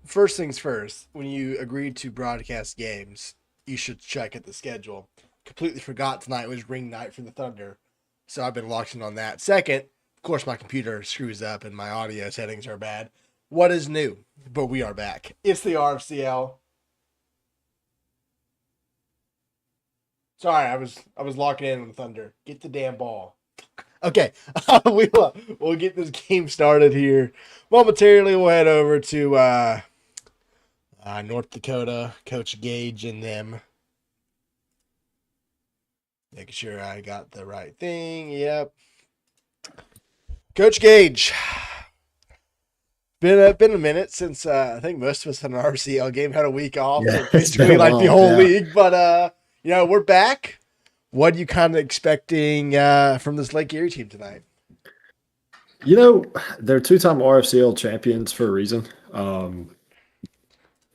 First things first, when you agreed to broadcast games, you should check at the schedule. Completely forgot tonight was ring night for the Thunder, so I've been locked in on that. Second, of course, my computer screws up and my audio settings are bad. What is new? But we are back. It's the RFCL. Sorry, I was locking in on the Thunder. Get the damn ball. Okay, we'll get this game started here momentarily. We'll head over to North Dakota, Coach Gage and them. Making sure I got the right thing. Yep. Coach Gage. Been a minute since I think most of us had an RCL game, had a week off, Yeah, or it's been basically a like the while. whole Yeah. league. But we're back. What are you kind of expecting from this Lake Erie team tonight? You know, they're two-time RFCL champions for a reason.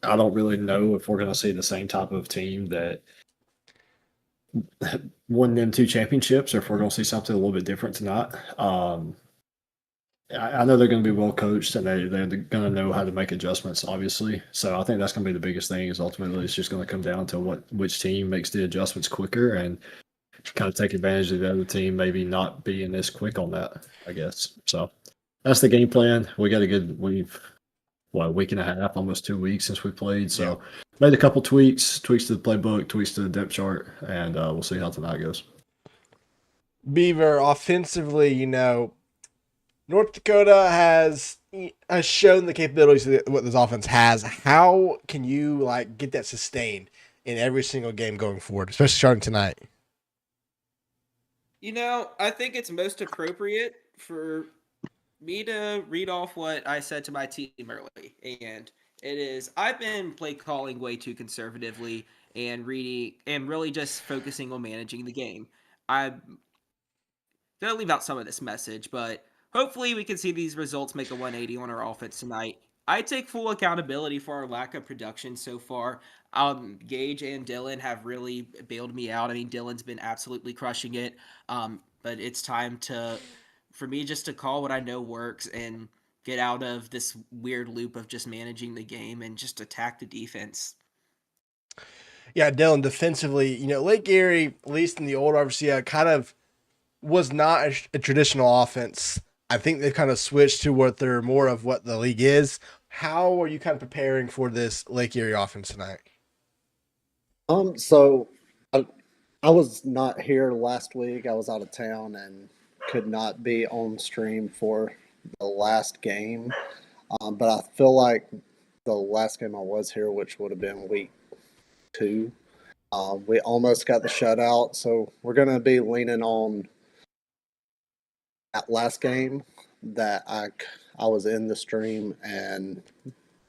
I don't really know if we're going to see the same type of team that won them two championships, or if we're going to see something a little bit different tonight. I know they're going to be well coached, and they're going to know how to make adjustments, obviously. So I think that's going to be the biggest thing. Is ultimately it's just going to come down to which team makes the adjustments quicker and kind of take advantage of the other team maybe not being this quick on that. I guess so. That's the game plan. A week and a half, almost 2 weeks since we played. Yeah. So made a couple tweaks to the playbook, tweaks to the depth chart, and we'll see how tonight goes. Beaver offensively, North Dakota has shown the capabilities of what this offense has. How can you get that sustained in every single game going forward, especially starting tonight? I think it's most appropriate for me to read off what I said to my team early. And it is I've been play calling way too conservatively and reading and really just focusing on managing the game. I'm gonna leave out some of this message, but hopefully we can see these results make a 180 on our offense tonight. I take full accountability for our lack of production so far. Gage and Dylan have really bailed me out. I mean, Dylan's been absolutely crushing it. But it's time for me just to call what I know works and get out of this weird loop of just managing the game and just attack the defense. Yeah, Dylan, defensively, Lake Erie, at least in the old RCA, kind of was not a traditional offense. I think they've kind of switched to what they're more of what the league is. How are you kind of preparing for this Lake Erie offense tonight? So I, I was not here last week. I was out of town and could not be on stream for the last game. But I feel like the last game I was here, which would have been week two, we almost got the shutout. So we're going to be leaning on that last game that I was in the stream and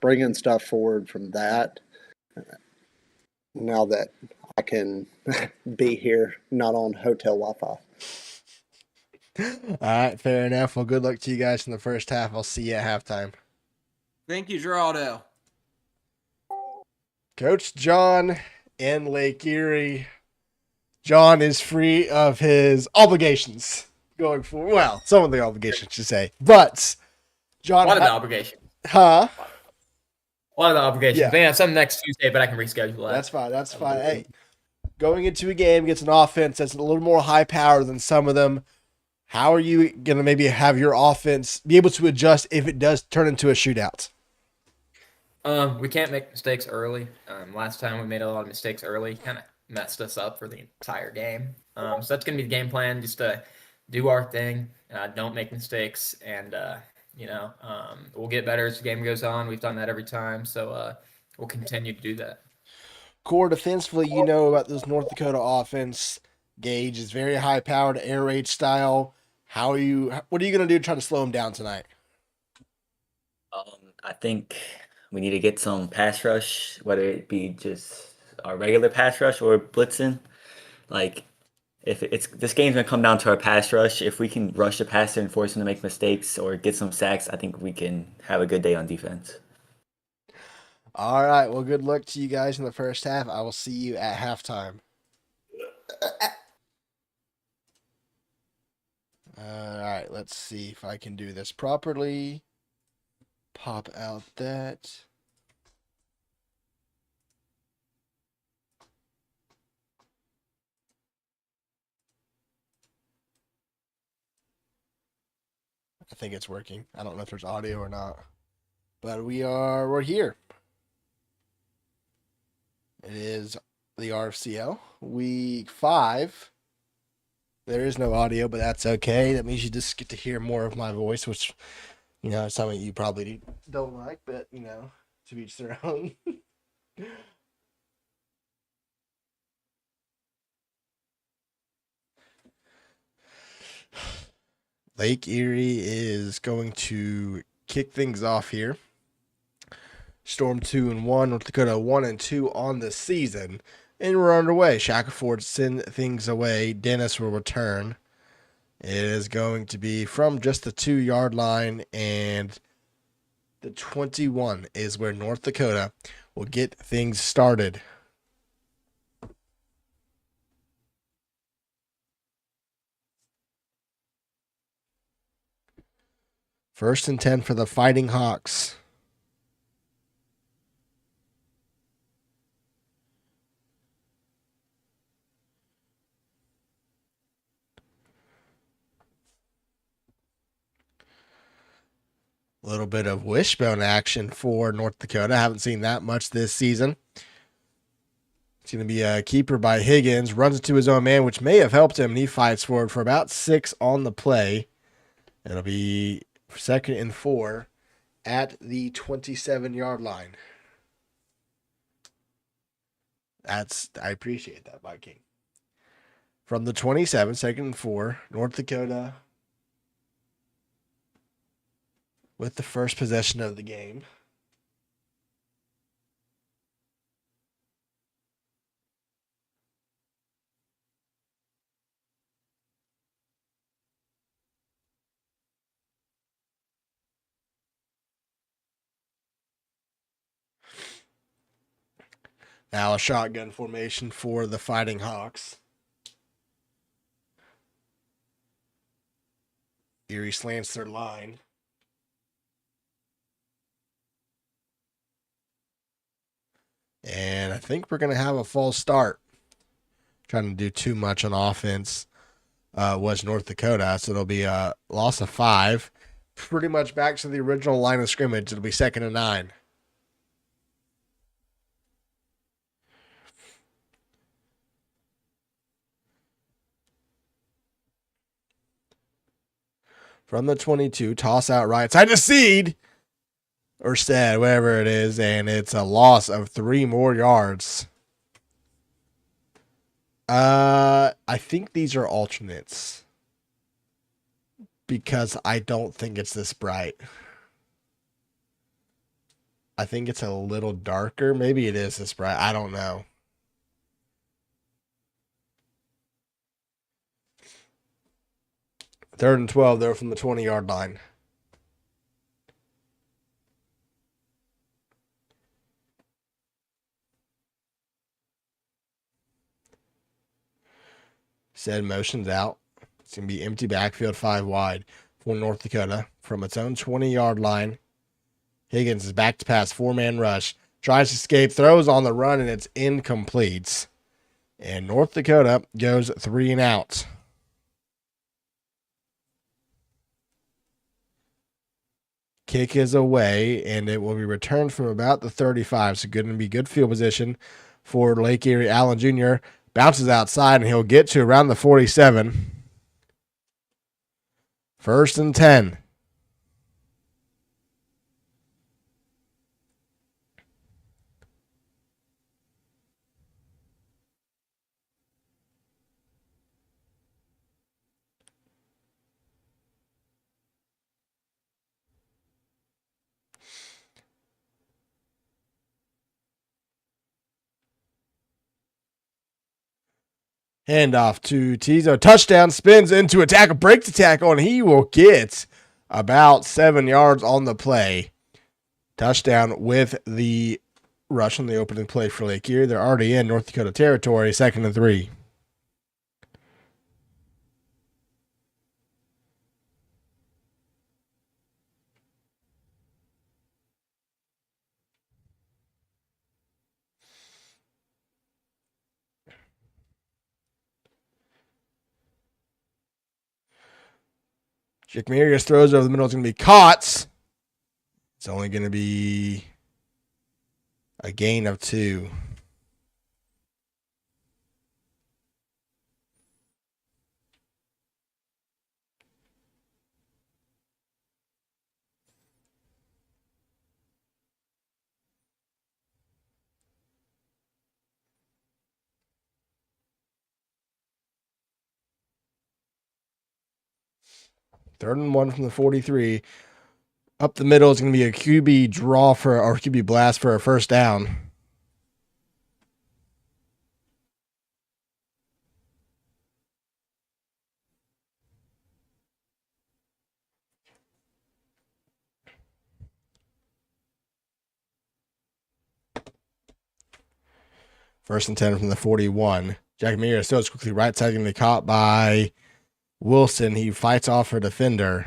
bringing stuff forward from that. Now that I can be here, not on hotel Wi-Fi. All right, fair enough. Well, good luck to you guys in the first half. I'll see you at halftime. Thank you, Geraldo. Coach John in Lake Erie. John is free of his obligations going forward. Well, some of the obligations, to say. But, John. One of the obligations. Huh? One of the obligations. Yeah. They have some next Tuesday, but I can reschedule that. That's fine. That's fine. Hey, going into a game against an offense that's a little more high power than some of them, how are you going to maybe have your offense be able to adjust if it does turn into a shootout? We can't make mistakes early. Last time we made a lot of mistakes early, kind of messed us up for the entire game. So that's going to be the game plan, just to do our thing, don't make mistakes, and we'll get better as the game goes on. We've done that every time, so we'll continue to do that. Core defensively, about this North Dakota offense. Gage is very high powered, air raid style. What are you going to do to try to slow him down tonight? I think we need to get some pass rush, whether it be just our regular pass rush or blitzing. Like, if it's this game's gonna come down to our pass rush. If we can rush the passer and force him to make mistakes or get some sacks, I think we can have a good day on defense. All right. Well, good luck to you guys in the first half. I will see you at halftime. All right. Let's see if I can do this properly. Pop out that. I think it's working. I don't know if there's audio or not. But we're here. It is the RFCL week 5. There is no audio, but that's okay. That means you just get to hear more of my voice, which, is something you probably don't like, but, to each their own. Lake Erie is going to kick things off here. Storm 2-1, North Dakota 1-2 on the season. And we're underway. Shackelford send things away. Dennis will return. It is going to be from just the 2-yard line, and the 21 is where North Dakota will get things started. First and 10 for the Fighting Hawks. A little bit of wishbone action for North Dakota. Haven't seen that much this season. It's going to be a keeper by Higgins. Runs into his own man, which may have helped him, and he fights forward for about 6 on the play. It'll be 2nd and 4 at the 27-yard line. I appreciate that, Viking. From the 27, 2nd and 4, North Dakota with the first possession of the game. Now a shotgun formation for the Fighting Hawks. Erie slants their line. And I think we're going to have a false start. Trying to do too much on offense was North Dakota, so it'll be a loss of 5. Pretty much back to the original line of scrimmage. It'll be 2nd and 9. From the 22, toss out right side to Seed, or Stead, whatever it is, and it's a loss of 3 more yards. I think these are alternates because I don't think it's this bright. I think it's a little darker. Maybe it is this bright. I don't know. Third and 12, though, from the 20-yard line. Said motions out. It's going to be empty backfield, 5 wide for North Dakota from its own 20-yard line. Higgins is back to pass, 4-man rush. Tries to escape, throws on the run, and it's incomplete. And North Dakota goes 3 and out. Kick is away, and it will be returned from about the 35. So going to be good field position for Lake Erie. Allen Jr. bounces outside, and he'll get to around the 47. 1st and 10. Handoff to Tizo. Touchdown, spins into a tackle, breaks the tackle, and he will get about 7 yards on the play. Touchdown with the rush on the opening play for Lake Erie. They're already in North Dakota territory, 2nd and 3. Jackmarius throws over the middle. It's going to be caught. It's only going to be a gain of 2. Third and 1 from the 43. Up the middle is going to be a QB draw or QB blast for a first down. First and 10 from the 41. Jackmarius throws quickly right side, going to be caught by Wilson. He fights off a defender.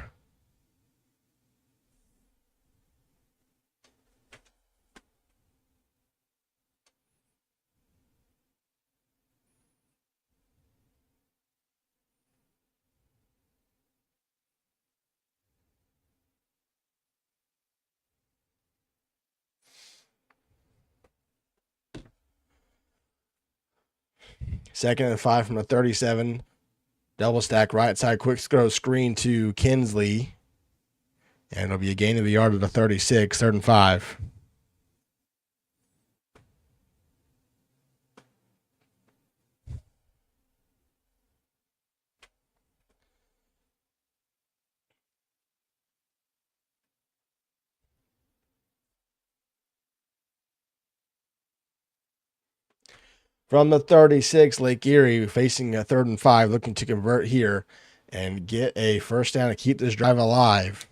Second and 5 from the 37. Double stack right side, quick throw screen to Kinsley. And it'll be a gain of a yard at the 36, 3rd and 5. From the 36, Lake Erie facing a 3rd and 5, looking to convert here and get a first down to keep this drive alive.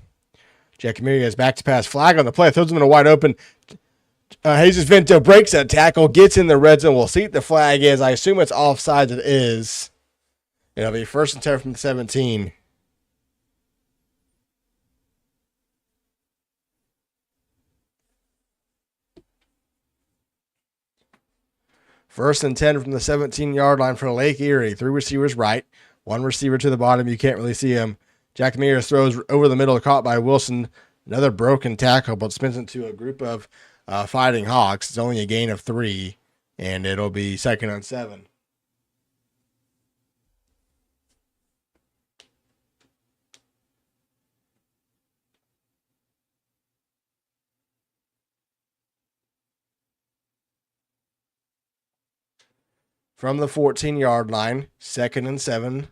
Jackmarius back to pass, flag on the play, throws him in a wide open. Jesus Vento breaks that tackle, gets in the red zone. We'll see what the flag is. I assume it's offside. It is. It'll be first and 10 from the 17. First and 10 from the 17-yard line for Lake Erie. 3 receivers right, 1 receiver to the bottom. You can't really see him. Jackmarius throws over the middle, caught by Wilson. Another broken tackle, but spins into a group of Fighting Hawks. It's only a gain of 3, and it'll be 2nd and 7. From the 14-yard line, 2nd and 7.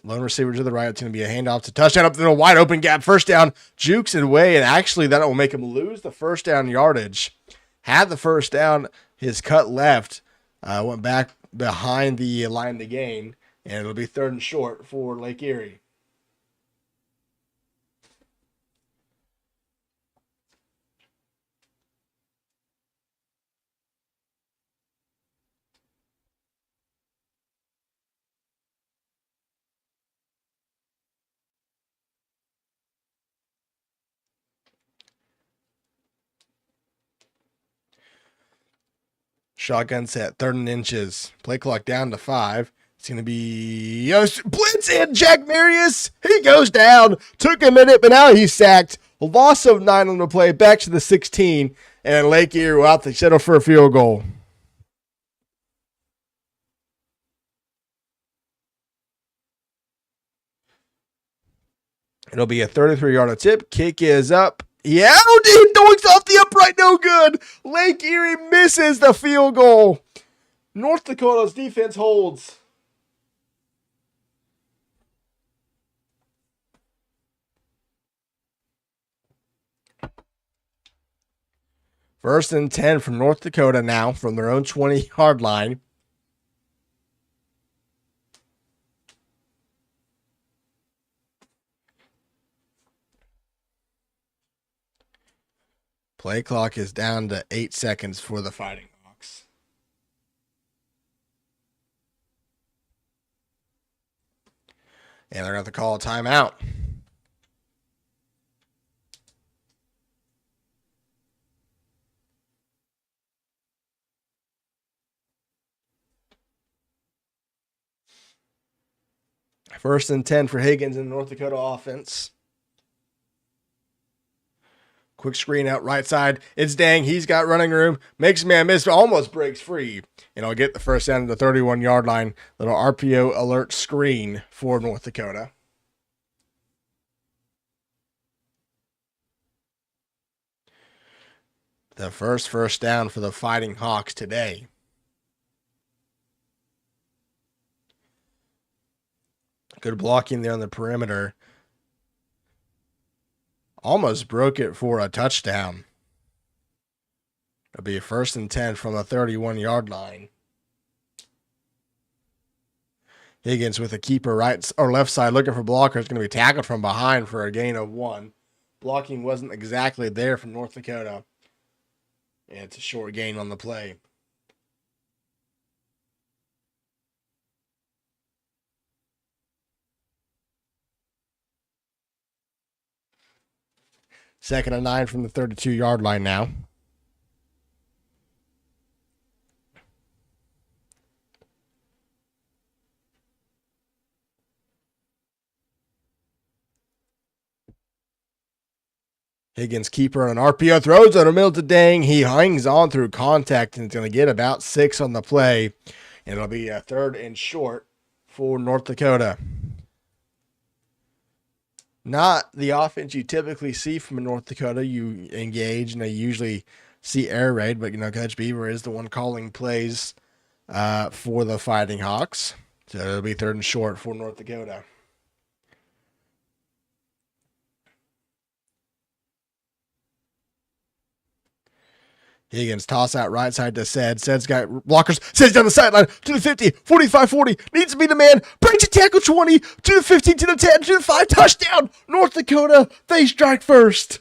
Lone receiver to the right. It's going to be a handoff to touchdown up to the wide open gap. First down, jukes it away, and actually that will make him lose the first down yardage. Had the first down, his cut left, went back behind the line of the gain, and it'll be 3rd and short for Lake Erie. Shotgun set, 3rd and inches. Play clock down to 5. It's going to be blitz in Jackmarius. He goes down. Took a minute, but now he's sacked. A loss of 9 on the play. Back to the 16. And Lake Erie will have to settle for a field goal. It'll be a 33-yard tip. Kick is up. Yeah, he doinks off the upright. No good. Lake Erie misses the field goal. North Dakota's defense holds. First and 10 from North Dakota now from their own 20-yard line. Play clock is down to 8 seconds for the Fighting Hawks. And they're going to have to call a timeout. First and 10 for Higgins in the North Dakota offense. Quick screen out right side. It's Dang. He's got running room. Makes a man miss. Almost breaks free. And I'll get the first down to the 31-yard line. Little RPO alert screen for North Dakota. The first down for the Fighting Hawks today. Good blocking there on the perimeter. Almost broke it for a touchdown. It'll be a first and 10 from the 31-yard line. Higgins with a keeper right or left side looking for blockers. Going to be tackled from behind for a gain of 1. Blocking wasn't exactly there from North Dakota. And it's a short gain on the play. Second and 9 from the 32-yard line now. Higgins keeper on an RPO throws out a middle to Dang. He hangs on through contact and is going to get about 6 on the play. And it'll be a 3rd and short for North Dakota. Not the offense you typically see from North Dakota. You engage and they usually see air raid, but Coach Beaver is the one calling plays for the Fighting Hawks. So it'll be 3rd and short for North Dakota. Higgins toss out right side to Sed. Sed's got blockers. Sed's down the sideline to the 50, 45, 40. Needs to be the man. Breaks a tackle 20 to the 15, to the 10, to the 5. Touchdown. North Dakota. They strike first.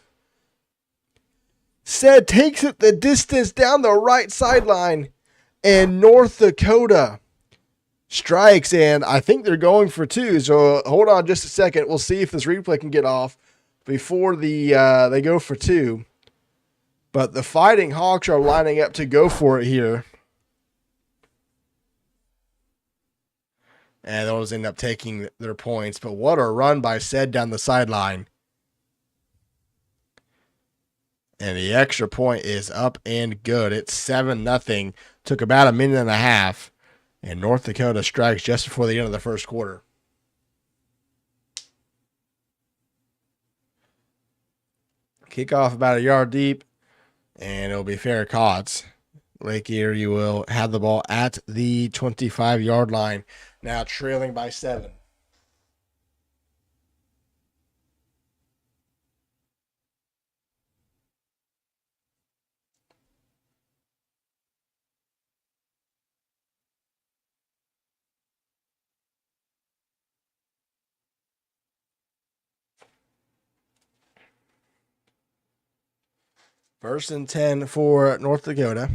Sed takes it the distance down the right sideline. And North Dakota strikes. And I think they're going for 2. So hold on just a second. We'll see if this replay can get off before they go for 2. But the Fighting Hawks are lining up to go for it here. And those end up taking their points. But what a run by Sed down the sideline. And the extra point is up and good. It's 7-0. Took about a minute and a half. And North Dakota strikes just before the end of the first quarter. Kickoff about a yard deep. And it'll be fair caught. Lake Erie will have the ball at the 25-yard line. Now trailing by 7. First and 10 for North Dakota.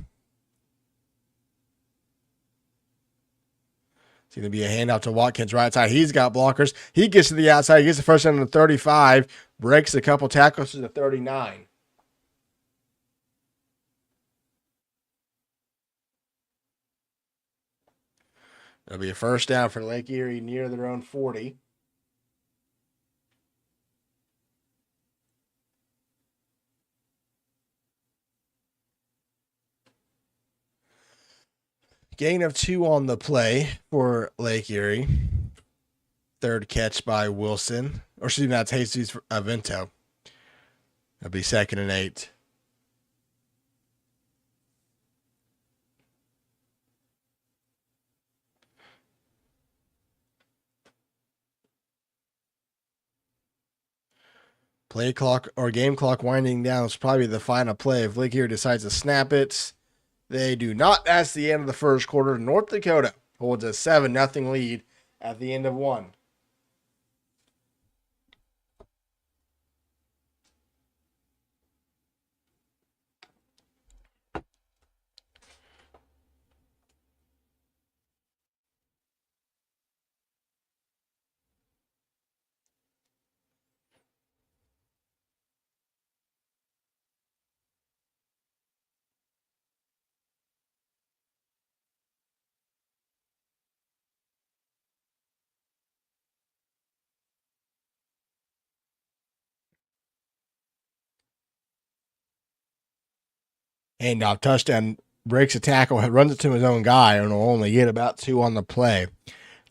It's going to be a handout to Watkins right side. He's got blockers. He gets to the outside. He gets the first down to the 35. Breaks a couple tackles to the 39. It'll be a first down for Lake Erie near their own 40. Gain of 2 on the play for Lake Erie. 3rd catch by Wilson. Or excuse me, that's Jesus Avento. It'll be 2nd and 8. Play clock or game clock winding down is probably the final play. If Lake Erie decides to snap it, they do not. That's the end of the first quarter. North Dakota holds a 7-0 lead at the end of 1. Handoff, touchdown, breaks a tackle, runs it to his own guy, and will only get about 2 on the play.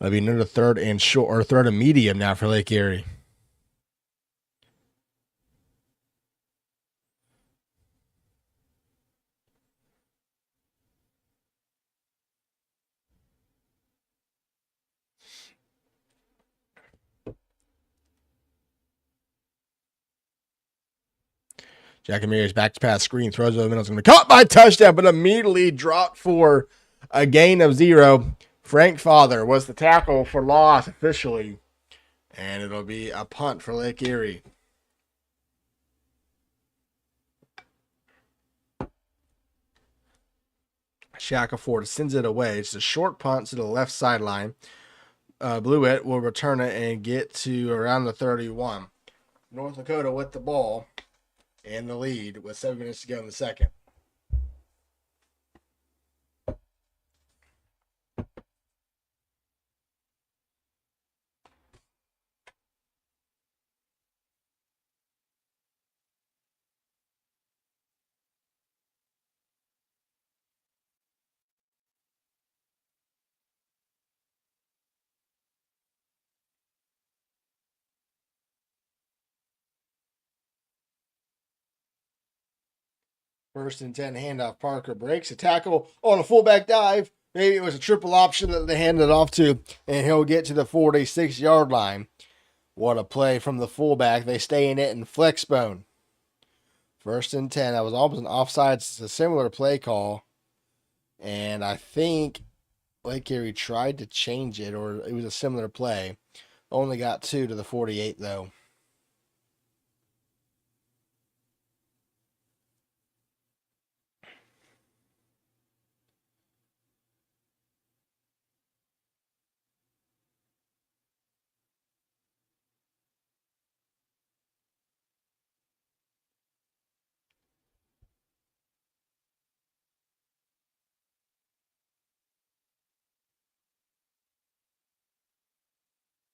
That'll be another third and short, or third and medium now for Lake Erie. Jack Amiri's back to pass screen, throws over the middle. It's going to be caught by touchdown, but immediately dropped for a gain of 0. Frank Father was the tackle for loss officially, and it'll be a punt for Lake Erie. Shaka Ford sends it away. It's a short punt to the left sideline. Blewett will return it and get to around the 31. North Dakota with the ball and the lead with 7 minutes to go in the second. First and 10 handoff. Parker breaks a tackle on a fullback dive. Maybe it was a triple option that they handed it off to, and he'll get to the 46-yard line. What a play from the fullback. They stay in it in flex bone. First and 10. That was almost an offsides. It's a similar play call. And I think Lake Erie tried to change it, or it was a similar play. Only got 2 to the 48, though.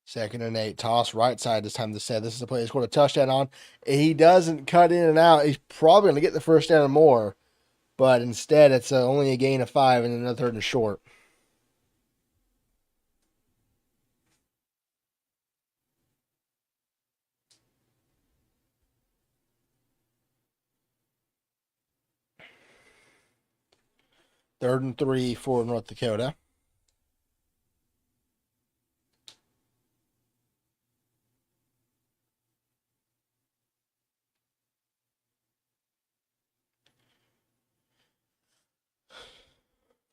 Second and 8. Toss right side this time to set. This is the play he scored a touchdown on. He doesn't cut in and out. He's probably going to get the first down and more. But instead, it's only a gain of 5 and another third and short. Third and 3 for North Dakota.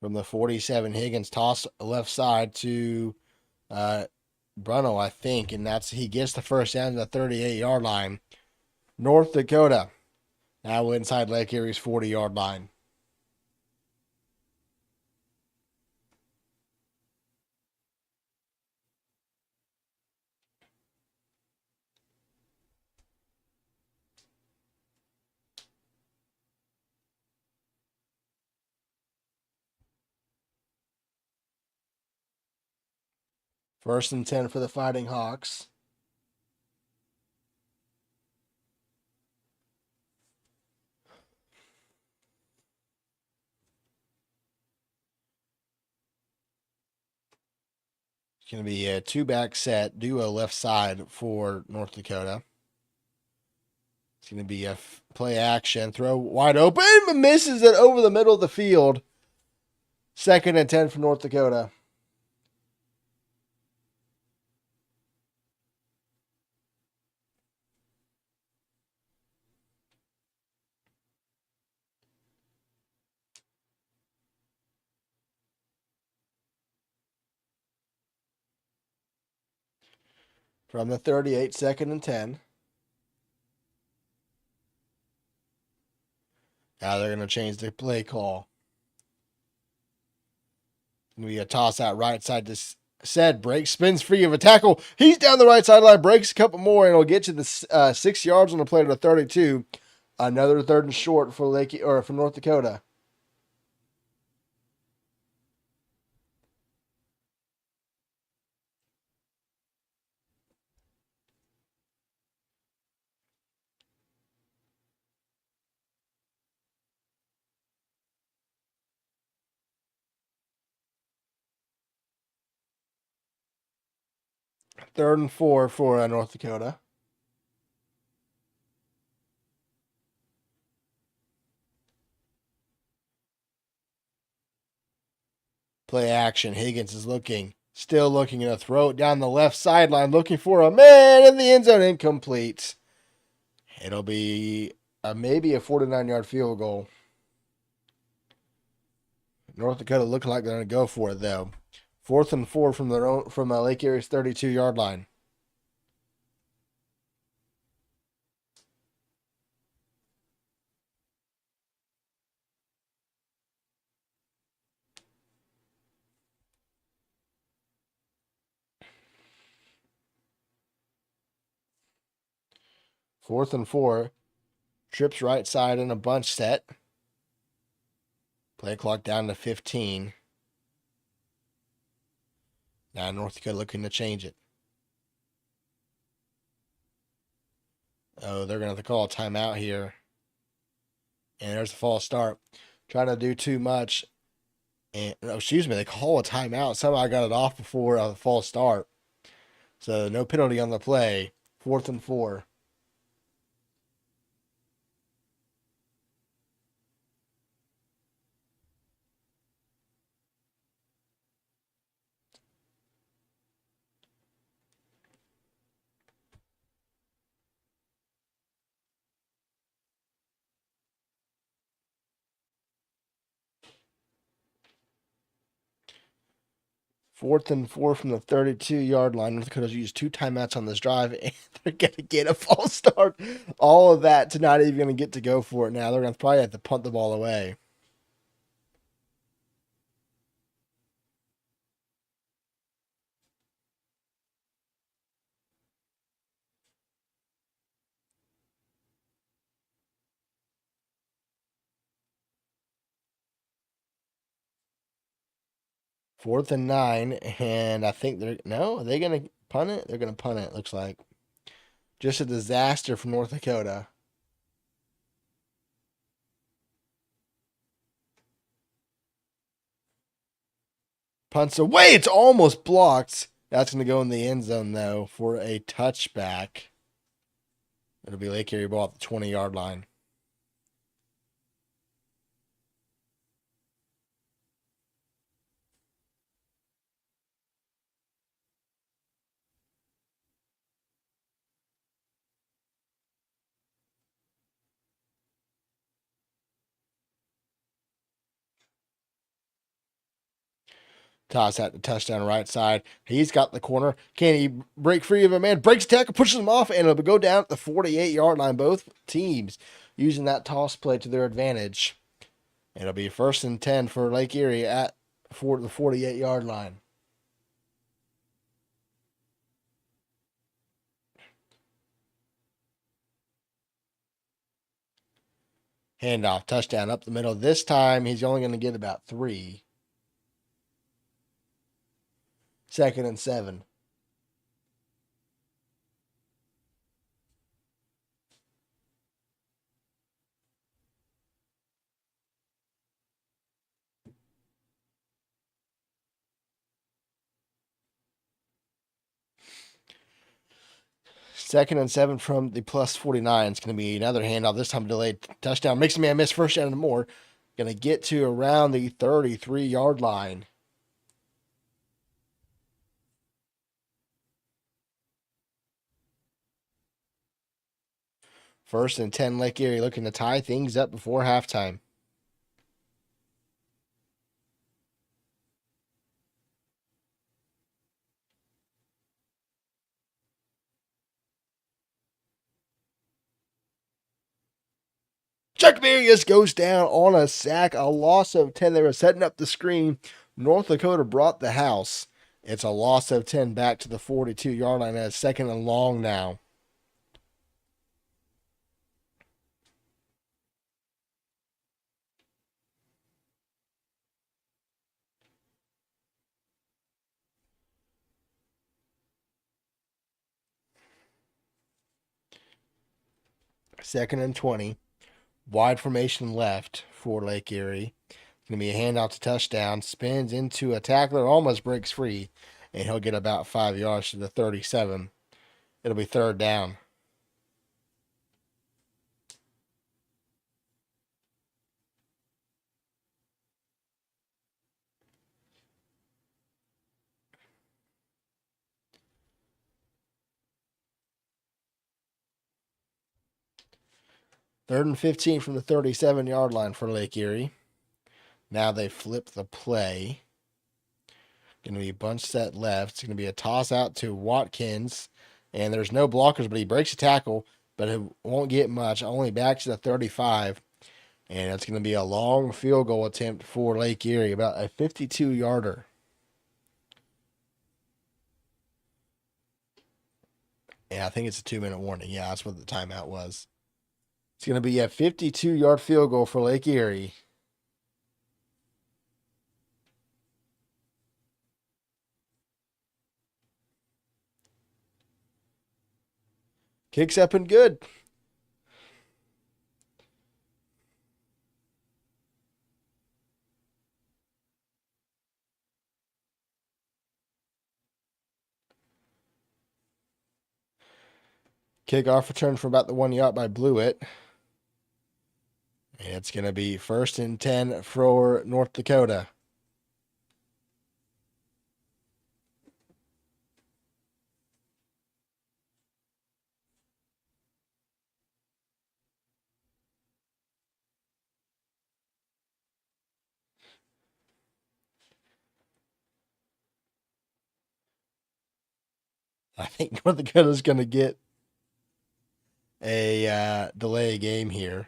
From the 47, Higgins toss left side to Bruno, I think, and he gets the first down to the 38-yard line. North Dakota now inside Lake Erie's 40-yard line. First and 10 for the Fighting Hawks. It's going to be a 2-back set, duo left side for North Dakota. It's going to be a play action, throw wide open, but misses it over the middle of the field. Second and 10 for North Dakota. From the 38, second and 10. Now they're going to change the play call. It's going to be a toss out right side to Said breaks, spins free of a tackle. He's down the right sideline, breaks a couple more, and he'll get to the 6 yards on the play to the 32. Another third and short for for North Dakota. 3rd and 4 for North Dakota. Play action. Higgins is still looking to throw it down the left sideline, looking for a man in the end zone. Incomplete. It'll be maybe a 49-yard field goal. North Dakota looking like they're going to go for it, though. 4th and 4 from Lake Erie's 32-yard line. Fourth and 4. Trips right side in a bunch set. Play clock down to 15. Now North Dakota looking to change it. Oh, they're going to have to call a timeout here. And there's a false start. Trying to do too much. And they call a timeout. Somehow I got it off before a false start. So no penalty on the play. 4th and 4. Fourth and 4 from the 32-yard line. North Dakota's used 2 timeouts on this drive, and they're going to get a false start. All of that to not even going to get to go for it now. They're going to probably have to punt the ball away. Fourth and 9, and I think are they going to punt it? They're going to punt it, looks like. Just a disaster for North Dakota. Punts away. It's almost blocked. That's going to go in the end zone, though, for a touchback. It'll be Lake Erie ball at the 20-yard line. Toss at the touchdown right side. He's got the corner. Can he break free of a man? Breaks tackle, pushes him off, and it'll go down at the 48-yard line. Both teams using that toss play to their advantage. It'll be 1st and 10 for Lake Erie at the 48-yard line. Handoff, touchdown up the middle. This time, he's only going to get about 3. 2nd and 7. Second and 7 from the plus 49. It's going to be another handoff. This time delayed touchdown. Makes a man miss. First down and more. Going to get to around the 33-yard line. First and 10, Lake Erie looking to tie things up before halftime. Chuck Marius goes down on a sack, a loss of 10. They were setting up the screen. North Dakota brought the house. It's a loss of 10 back to the 42-yard line at 2nd and long now. Second and 20. Wide formation left for Lake Erie. It's going to be a handout to touchdown. Spins into a tackler, almost breaks free. and he'll get about 5 yards to the 37. It'll be third down. Third and 15 from the 37-yard line for Lake Erie. Now they flip the play. Going to be bunch set left. It's going to be a toss out to Watkins. And there's no blockers, but he breaks a tackle, but it won't get much. Only back to the 35. And it's going to be a long field goal attempt for Lake Erie, about a 52-yarder. Yeah, I think it's a 2-minute warning. Yeah, that's what the timeout was. It's going to be a 52-yard field goal for Lake Erie. Kicks up and good. Kickoff return for about the 1 yard by Blewett. And it's going to be 1st and 10 for North Dakota. I think North Dakota's going to get a delay game here.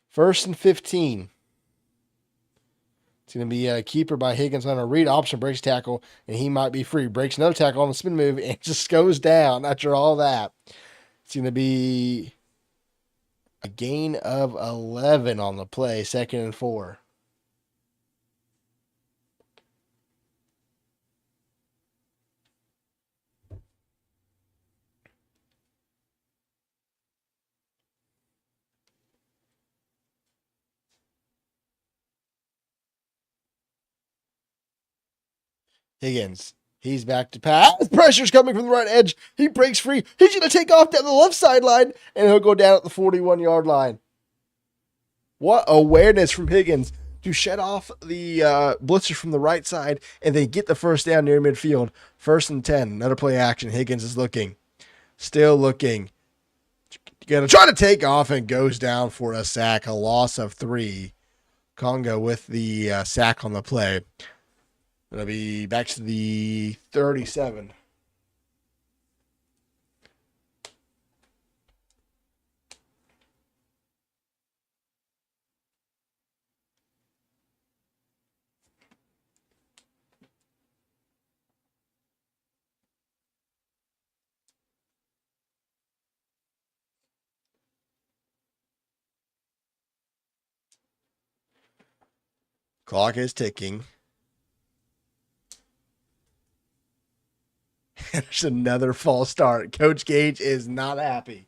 First and 15. It's going to be a keeper by Higgins on a read option, breaks tackle, and he might be free. Breaks another tackle on the spin move and just goes down after all that. It's going to be a gain of 11 on the play, 2nd and 4. Higgins, he's back to pass. Pressure's coming from the right edge. He breaks free. He's going to take off down the left sideline, and he'll go down at the 41-yard line. What awareness from Higgins to shut off the blitzers from the right side, and they get the first down near midfield. 1st and 10. Another play action. Higgins is looking. Still looking. Going to try to take off and goes down for a sack. A loss of 3. Congo with the sack on the play. It'll be back to the 37. Clock is ticking. There's another false start. Coach Gage is not happy.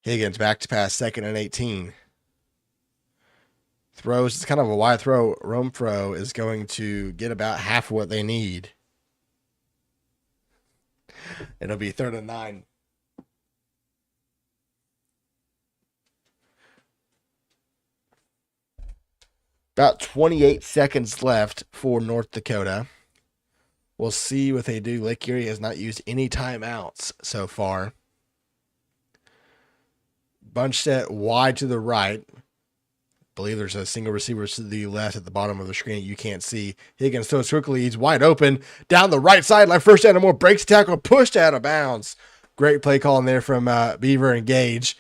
Higgins back to pass, 2nd and 18. Throws, it's kind of a wide throw. Romfro is going to get about half of what they need. It'll be 3rd and 9. About 28 seconds left for North Dakota. We'll see what they do. Lake Erie has not used any timeouts so far. bunch set wide to the right. I believe there's a single receiver to the left at the bottom of the screen you can't see. Higgins throws quickly. He's wide open down the right sideline. First animal breaks tackle, pushed out of bounds. Great play call in there from Beaver and Gage.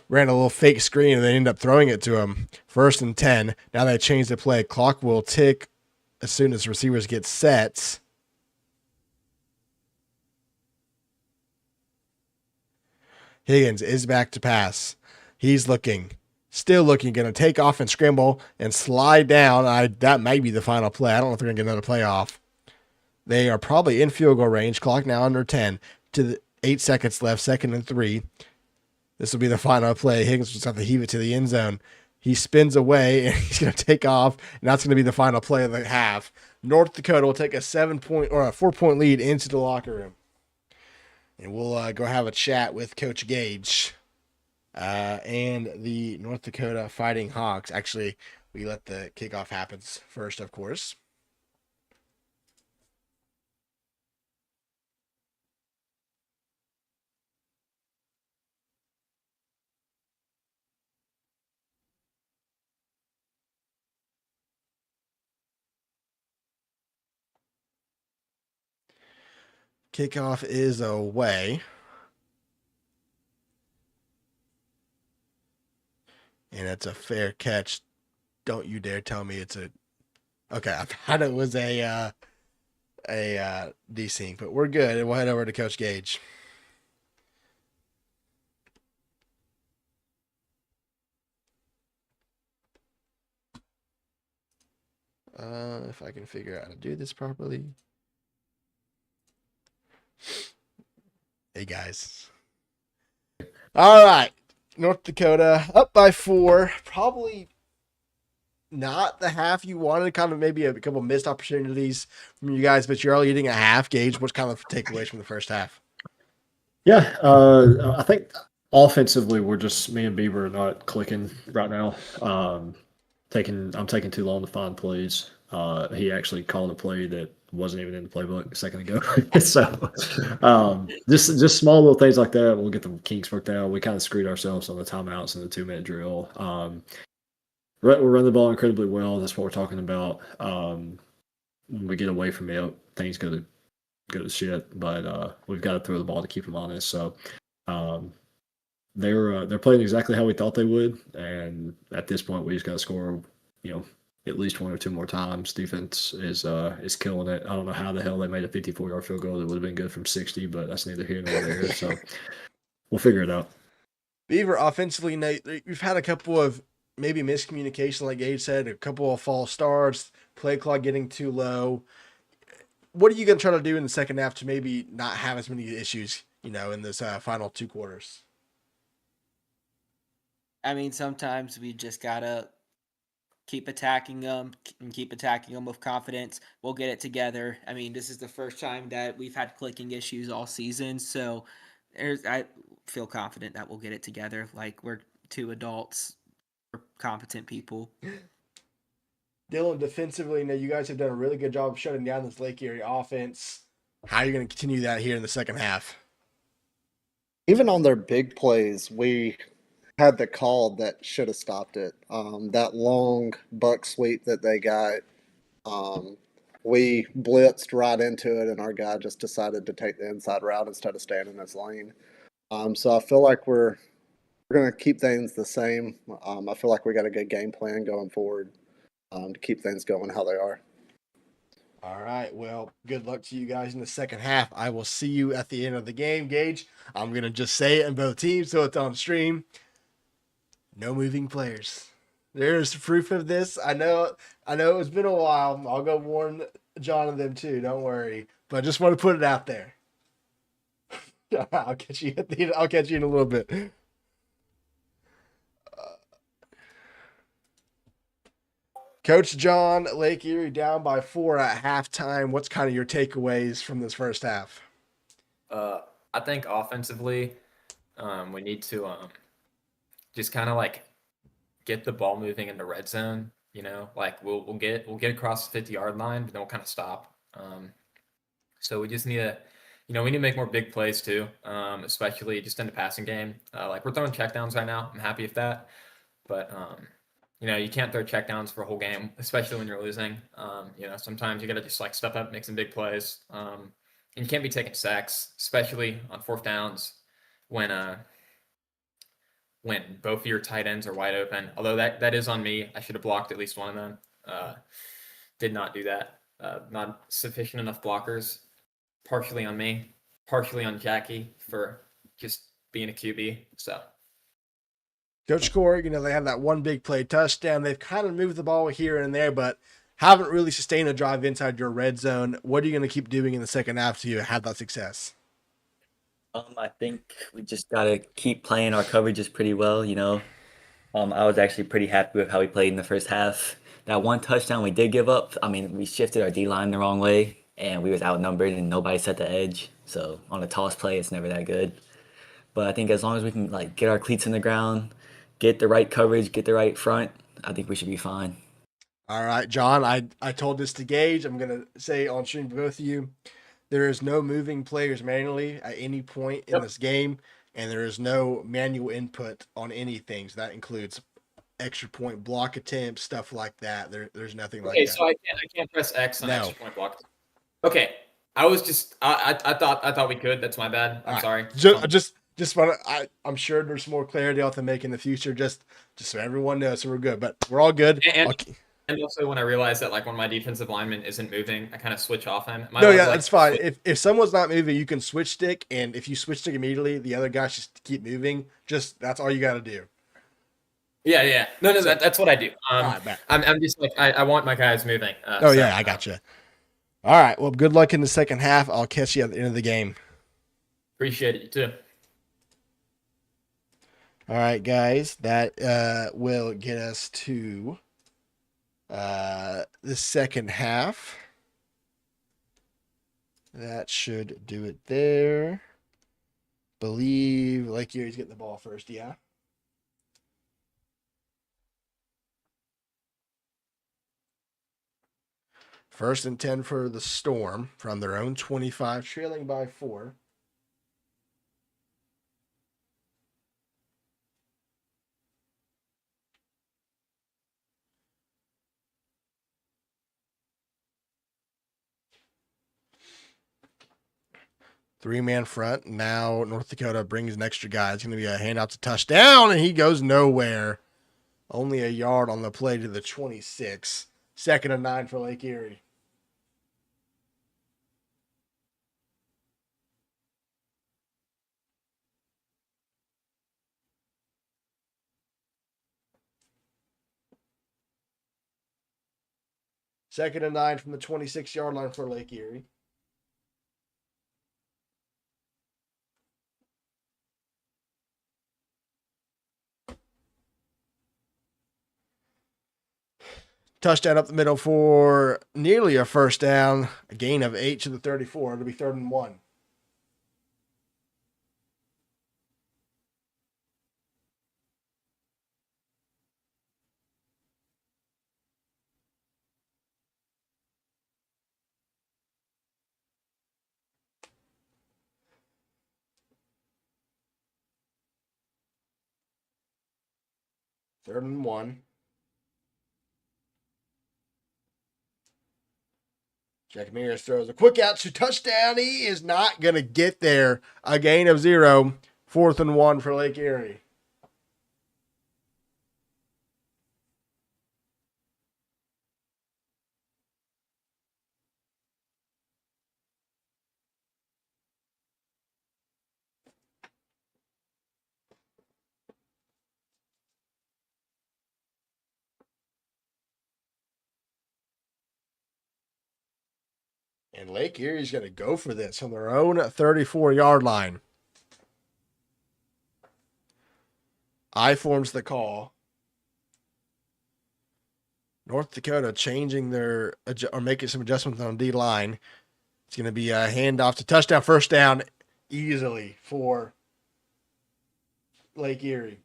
Ran a little fake screen and they ended up throwing it to him. 1st and 10. Now they changed the play. Clock will tick as soon as receivers get set. Higgins is back to pass. He's looking, still looking, going to take off and scramble and slide down. That might be the final play. I don't know if they're going to get another play off. They are probably in field goal range. Clock now under 10 to the 8 seconds left. 2nd and 3. This will be the final play. Higgins will have to heave it to the end zone. He spins away and he's going to take off, and that's going to be the final play of the half. North Dakota will take a 7-point or a 4-point lead into the locker room. And we'll go have a chat with Coach Gage and the North Dakota Fighting Hawks. Actually, we let the kickoff happen first, of course. Kickoff is away. And it's a fair catch. Don't you dare tell me it's a... Okay, I thought it was a desync, but we're good. We'll head over to Coach Gage. If I can figure out how to do this properly. Hey, guys. All right. North Dakota up by 4. Probably not the half you wanted. Kind of maybe a couple missed opportunities from you guys, but you're all eating a half. Gauge. What's kind of takeaways from the first half? Yeah, I think offensively we're just me and Beaver are not clicking right now. I'm taking too long to find plays. He actually called a play that wasn't even in the playbook a second ago. So just small little things like that. We'll get the kinks worked out. We kind of screwed ourselves on the timeouts and the 2-minute drill. We run the ball incredibly well. That's what we're talking about. When we get away from it, things go to shit. But we've got to throw the ball to keep them honest. So they're playing exactly how we thought they would. And at this point, we just got to score, at least 1 or 2 more times. Defense is killing it. I don't know how the hell they made a 54-yard field goal that would have been good from 60, but that's neither here nor there. So we'll figure it out. Beaver, offensively, we've had a couple of maybe miscommunication, like Gage said, a couple of false starts, play clock getting too low. What are you going to try to do in the second half to maybe not have as many issues, in this final 2 quarters? I mean, sometimes we just got to keep attacking them and keep attacking them with confidence. We'll get it together. I mean, this is the first time that we've had clicking issues all season. So I feel confident that we'll get it together. Like, we're 2 adults, we're competent people. Dylan, defensively, you guys have done a really good job of shutting down this Lake Erie offense. How are you going to continue that here in the second half? Even on their big plays, we had the call that should have stopped it. That long buck sweep that they got, we blitzed right into it, and our guy just decided to take the inside route instead of staying in his lane. So I feel like we're going to keep things the same. I feel like we got a good game plan going forward to keep things going how they are. All right. Well, good luck to you guys in the second half. I will see you at the end of the game, Gage. I'm going to just say it in both teams so it's on stream. No moving players. There's proof of this. I know it's been a while. I'll go warn John and them too. Don't worry. But I just want to put it out there. I'll catch you in a little bit. Coach John, Lake Erie down by 4 at halftime. What's kind of your takeaways from this first half? I think offensively, we need to just kind of like get the ball moving in the red zone. Like we'll get across the 50-yard line, but then we'll kind of stop. So we just need to we need to make more big plays too, especially just in the passing game. Like we're throwing checkdowns right now. I'm happy with that, but you can't throw checkdowns for a whole game, especially when you're losing. Sometimes you got to just like step up, make some big plays, and you can't be taking sacks, especially on fourth downs when both of your tight ends are wide open. Although that is on me. I should have blocked at least one of them. Did not do that. Not sufficient enough blockers. Partially on me, partially on Jackie for just being a QB. So Coach Core, they have that one big play touchdown. They've kind of moved the ball here and there, but haven't really sustained a drive inside your red zone. What are you going to keep doing in the second half to have that success? I think we just gotta keep playing our coverages pretty well. I was actually pretty happy with how we played in the first half. That one touchdown we did give up. I mean, we shifted our D line the wrong way, and we was outnumbered, and nobody set the edge. So on a toss play, it's never that good. But I think as long as we can like get our cleats in the ground, get the right coverage, get the right front, I think we should be fine. All right, John, I told this to Gage. I'm going to say on stream to both of you, there is no moving players manually at any point in this game, and there is no manual input on anything. So that includes extra point block attempts, stuff like that. There's nothing like that. Okay, so I can't press X on No. extra point block. Okay, I was just I thought we could. That's my bad. I'm sorry. Just want to. I'm sure there's more clarity I'll have to make in the future. Just so everyone knows, so we're good. But we're all good. And also when I realize that like when my defensive lineman isn't moving, I kind of switch off him. That's fine. If someone's not moving, you can switch stick, and if you switch stick immediately, the other guys just keep moving. That's all you got to do. Yeah. No, that's what I do. Right, I'm just like I want my guys moving. I gotcha. All right. Well, good luck in the second half. I'll catch you at the end of the game. Appreciate it. You too. All right, guys. That will get us to the second half. That should do it there. Believe Lake Erie's getting the ball first, yeah. First and 10 for the Storm from their own 25, trailing by 4. Three-man front. Now North Dakota brings an extra guy. It's going to be a handout to touchdown, and he goes nowhere. Only a yard on the play to the 26. Second and 9 for Lake Erie. Second and 9 from the 26-yard line for Lake Erie. Touchdown up the middle for nearly a first down. A gain of 8 to the 34. It'll be 3rd and 1. Third and 1. Jack Mears throws a quick out to touchdown. He is not going to get there. A gain of 0. 4th and 1 for Lake Erie. And Lake Erie's going to go for this on their own 34-yard line. I forms the call. North Dakota changing or making some adjustments on D line. It's going to be a handoff to touchdown, first down easily for Lake Erie.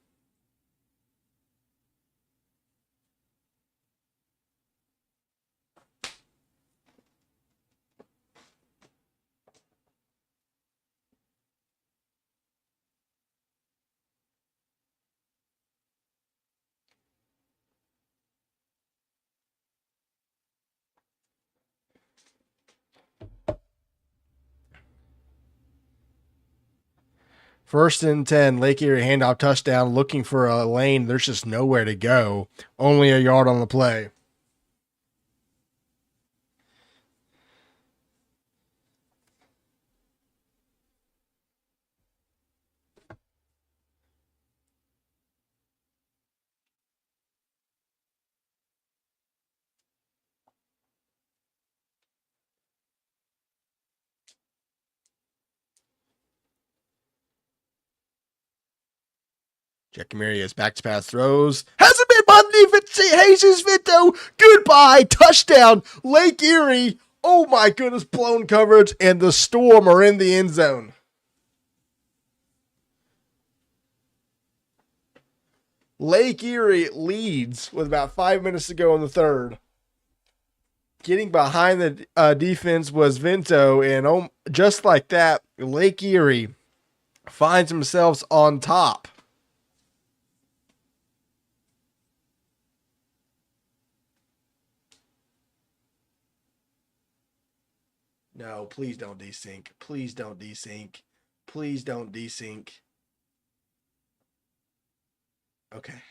First and 10, Lake Erie handoff touchdown, looking for a lane. There's just nowhere to go. Only a yard on the play. Jackamaria's back to pass throws. Hasn't been by the defense. Jesus Vito. Goodbye. Touchdown. Lake Erie. Oh my goodness. Blown coverage. And the Storm are in the end zone. Lake Erie leads with about 5 minutes to go in the third. Getting behind the defense was Vento. And just like that, Lake Erie finds themselves on top. No, please don't desync. Please don't desync. Please don't desync. Okay.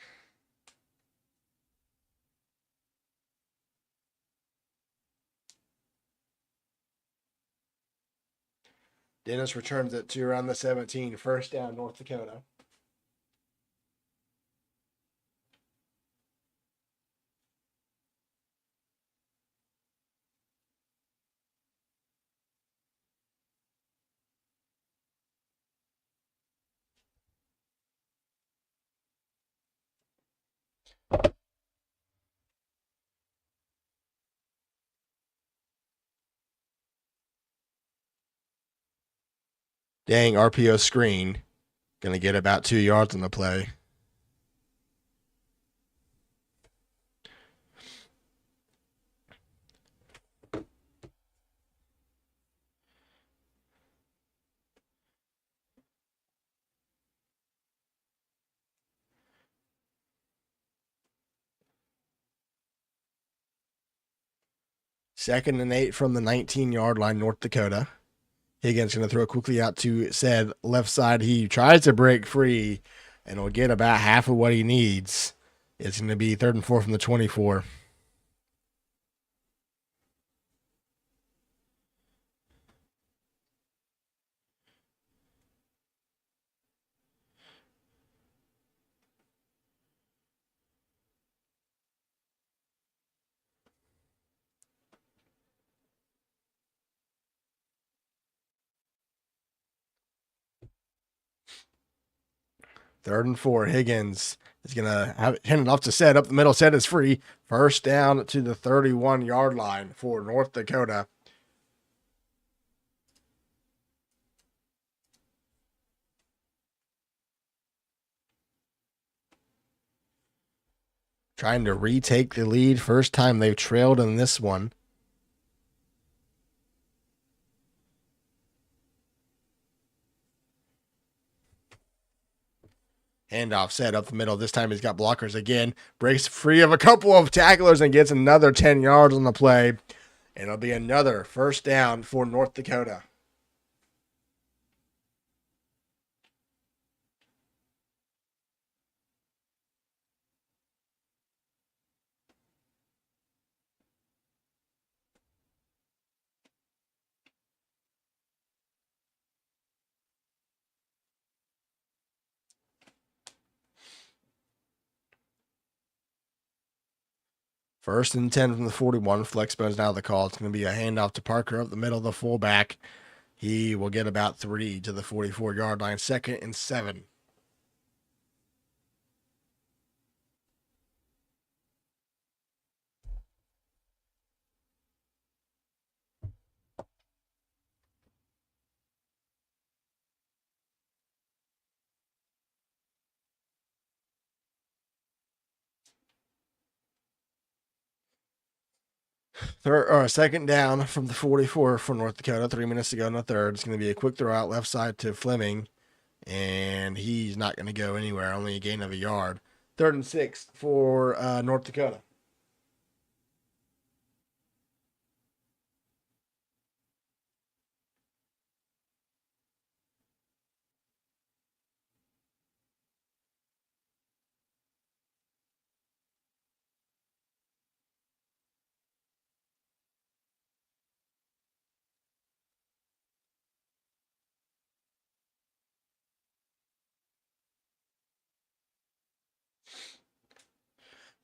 Dennis returns it to around the 17. First down, North Dakota. Dang, RPO screen. Going to get about 2 yards on the play. Second and 8 from the 19-yard line, North Dakota. Higgins going to throw it quickly out to said left side. He tries to break free and will get about half of what he needs. It's going to be 3rd and 4 from the 24. Third and 4. Higgins is going to hand it off to Set. Up the middle. Set is free. First down to the 31-yard line for North Dakota. Trying to retake the lead. First time they've trailed in this one. Handoff set up the middle. This time he's got blockers again. Breaks free of a couple of tacklers and gets another 10 yards on the play. And it'll be another first down for North Dakota. First and 10 from the 41. Flex bones now the call. It's going to be a handoff to Parker up the middle of the fullback. He will get about 3 to the 44-yard line. 2nd and 7. Second down from the 44 for North Dakota. 3 minutes to go in the third. It's going to be a quick throw out left side to Fleming, and he's not going to go anywhere. Only a gain of a yard. 3rd and 6 for North Dakota.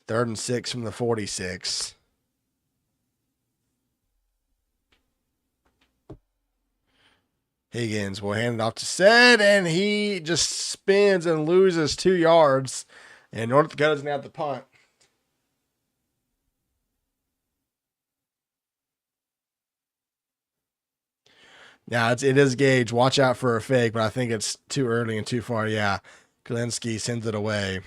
3rd and 6 from the 46. Higgins will hand it off to Sed, and he just spins and loses 2 yards. And North Dakota's now at the punt. Now it is Gage. Watch out for a fake, but I think it's too early and too far. Yeah, Galinsky sends it away,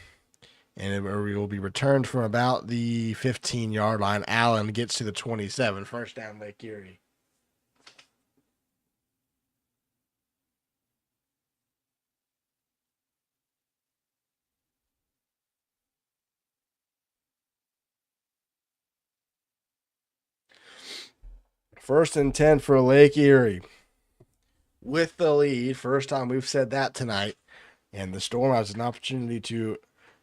and it will be returned from about the 15-yard line. Allen gets to the 27. First down, Lake Erie. First and 10 for Lake Erie. With the lead, first time we've said that tonight, and the Storm has an opportunity to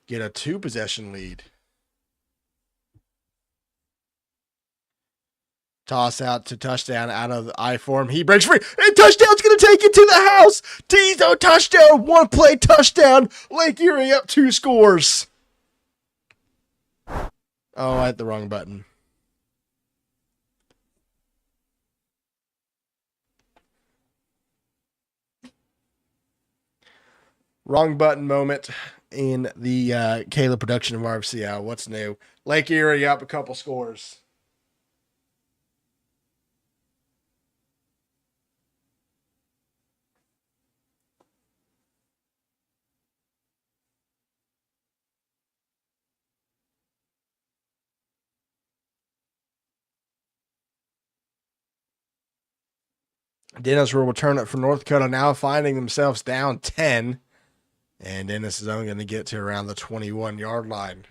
get a 2-possession lead. Toss out to touchdown out of the I form. He breaks free, and touchdown's going to take it to the house. Tizo touchdown, 1-play touchdown. Lake Erie up 2 scores. Oh, I hit the wrong button. Wrong button moment in the Caleb production of RFCL. What's new? Lake Erie up a couple scores. Dennis will return it for North Dakota, now finding themselves down 10. And Dennis is only going to get to around the 21-yard line.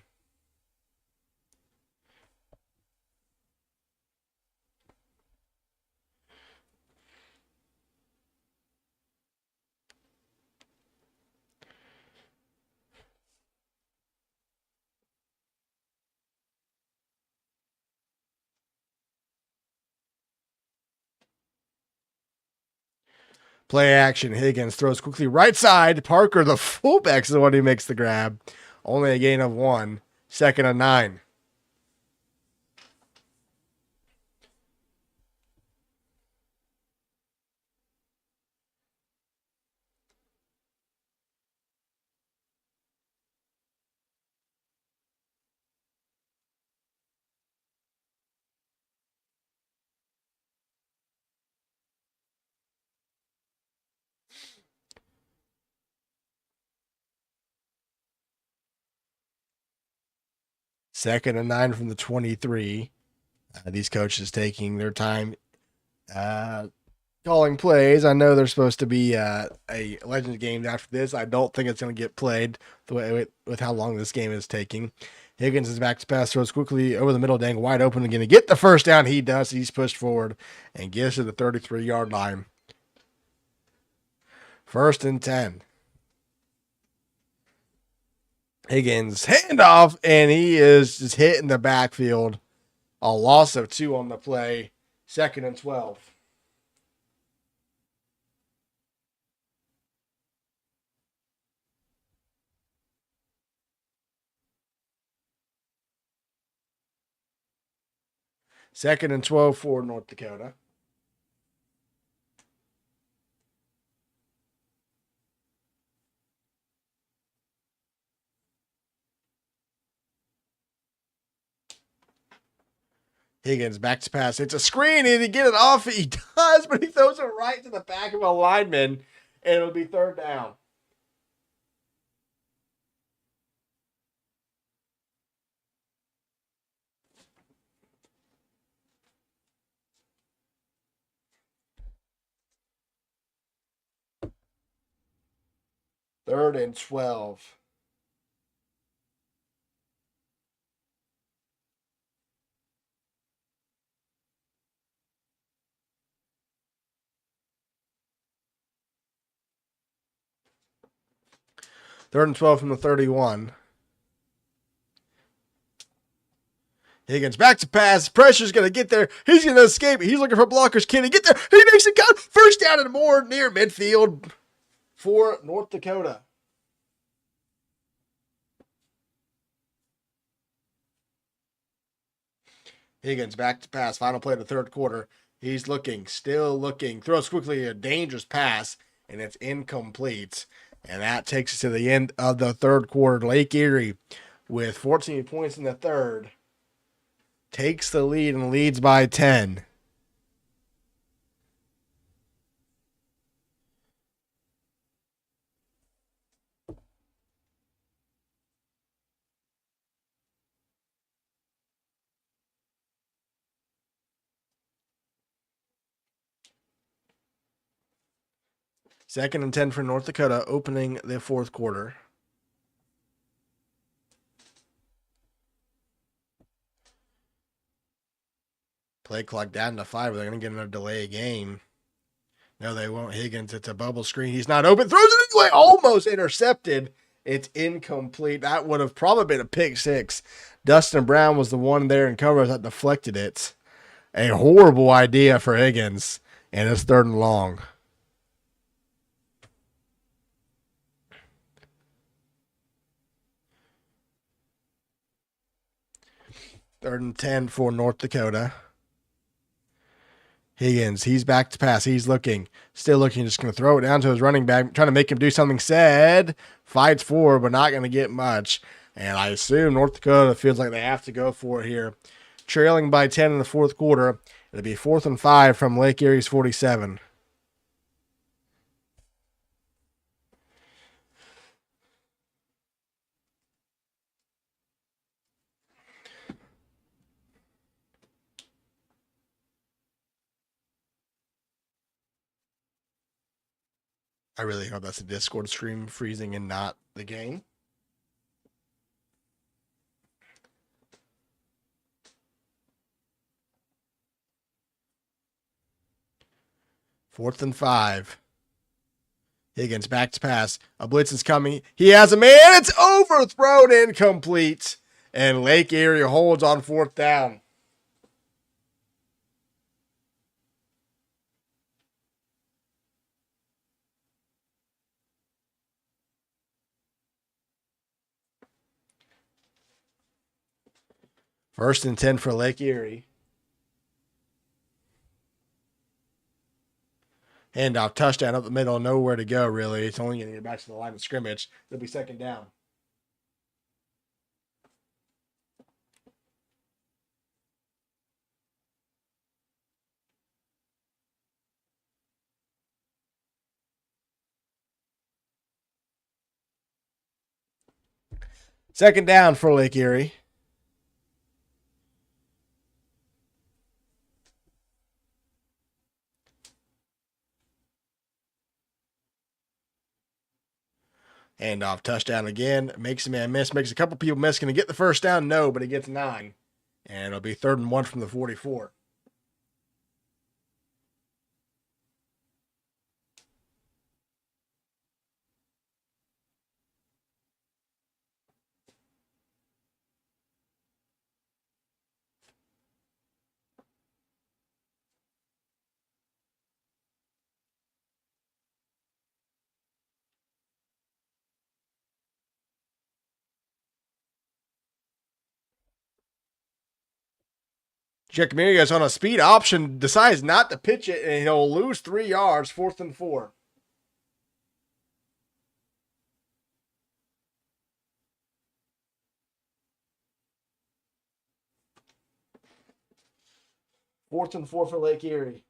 Play action. Higgins throws quickly right side. Parker, the fullback, is the one who makes the grab. Only a gain of 1. 2nd and 9. Second and 9 from the 23. These coaches taking their time calling plays. I know there's supposed to be a Legends game after this. I don't think it's going to get played the way with how long this game is taking. Higgins is back to pass, throws quickly over the middle, dang wide open, and going to get the first down. He does. He's pushed forward and gets to the 33-yard line. 1st and 10. Higgins handoff, and he is just hit in the backfield. A loss of 2 on the play. 2nd and 12. Second and 12 for North Dakota. Higgins back to pass. It's a screen, and he get it off. He does, but he throws it right to the back of a lineman, and it'll be 3rd down. Third and 12. Third and 12 from the 31. Higgins back to pass. Pressure's going to get there. He's going to escape. He's looking for blockers. Can he get there? He makes it count. First down and more near midfield for North Dakota. Higgins back to pass. Final play of the third quarter. He's still looking. Throws quickly a dangerous pass, and it's incomplete. And that takes us to the end of the third quarter. Lake Erie, with 14 points in the third, takes the lead and leads by 10. Second and 10 for North Dakota, opening the fourth quarter. Play clock down to 5. They're going to get another delay game. No, they won't. Higgins, it's a bubble screen. He's not open. Throws it anyway. Almost intercepted. It's incomplete. That would have probably been a pick 6. Dustin Brown was the one there in cover that deflected it. A horrible idea for Higgins. And it's 3rd and long. Third and 10 for North Dakota. Higgins, he's back to pass. He's still looking, just going to throw it down to his running back, trying to make him do something said. Fights forward, but not going to get much. And I assume North Dakota feels like they have to go for it here. Trailing by 10 in the fourth quarter. It'll be 4th and 5 from Lake Erie's 47. I really hope that's a Discord stream freezing and not the game. Fourth and 5. Higgins back to pass. A blitz is coming. He has a man. It's overthrown, incomplete. And Lake Erie holds on 4th down. First and 10 for Lake Erie. Handoff, touchdown up the middle, nowhere to go, really. It's only going to get back to the line of scrimmage. It'll be 2nd down. Second down for Lake Erie. Handoff, touchdown again. Makes a man miss. Makes a couple people miss. Can he get the first down? No, but he gets 9. And it'll be 3rd and 1 from the 44. Jack Miria's on a speed option, decides not to pitch it, and he'll lose 3 yards, 4th and 4. Fourth and 4 for Lake Erie.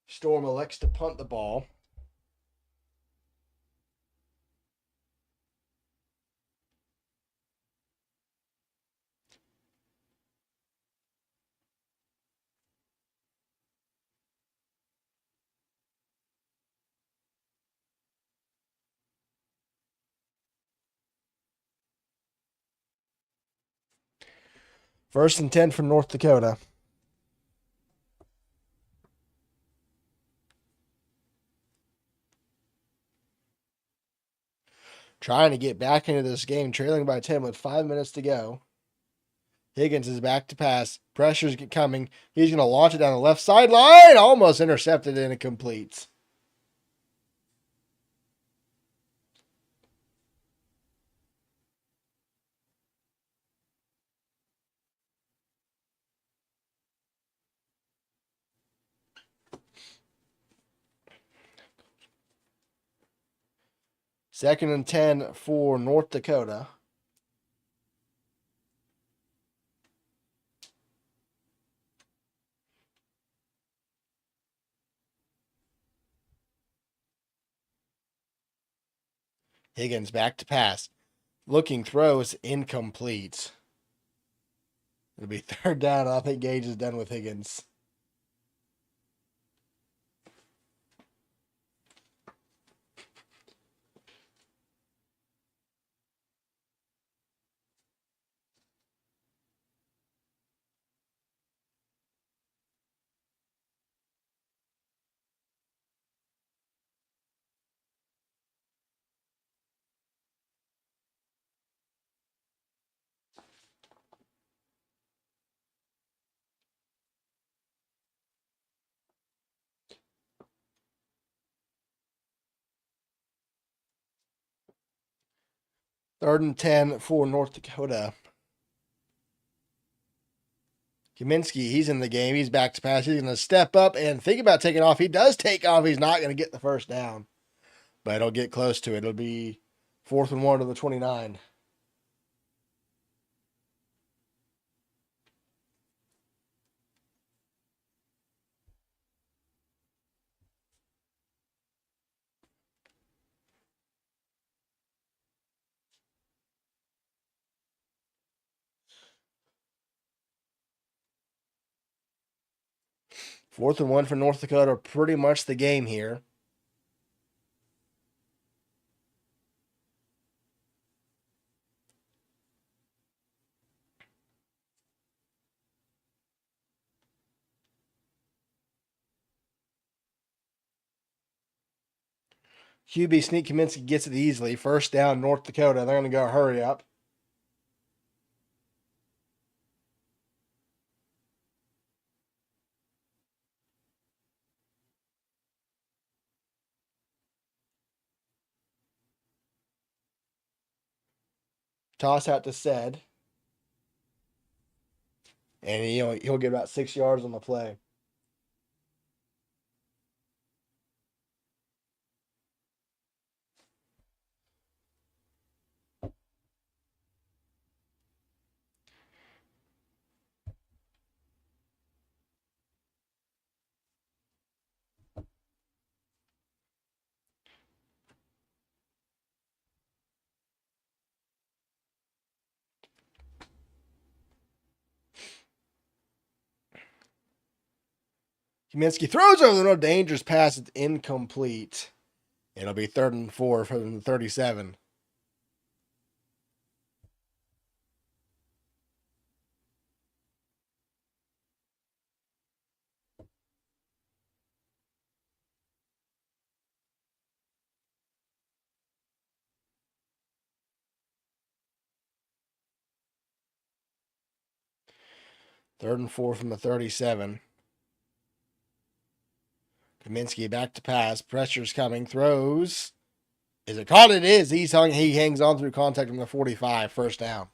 Storm elects to punt the ball. First and 10 from North Dakota. Trying to get back into this game, trailing by 10 with 5 minutes to go. Higgins is back to pass. Pressure's coming. He's going to launch it down the left sideline. Almost intercepted and it completes. 2nd and 10 for North Dakota. Higgins back to pass. Looking, throws, incomplete. It'll be 3rd down. I think Gage is done with Higgins. Third and 10 for North Dakota. Kaminsky, he's in the game. He's back to pass. He's going to step up and think about taking off. He does take off. He's not going to get the first down, but he'll get close to it. It'll be 4th and 1 to the 29. Fourth and 1 for North Dakota. Pretty much the game here. QB sneak Kaminsky gets it easily. First down, North Dakota. They're going to go hurry up. Toss out to Said. And he'll get about 6 yards on the play. Kaminsky throws over the no dangerous pass. It's incomplete. It'll be 3rd and 4 from the 37. Third and 4 from the 37. Kaminsky back to pass. Pressure's coming. Throws. Is it caught? It is. He hangs on through contact from the 45. First down.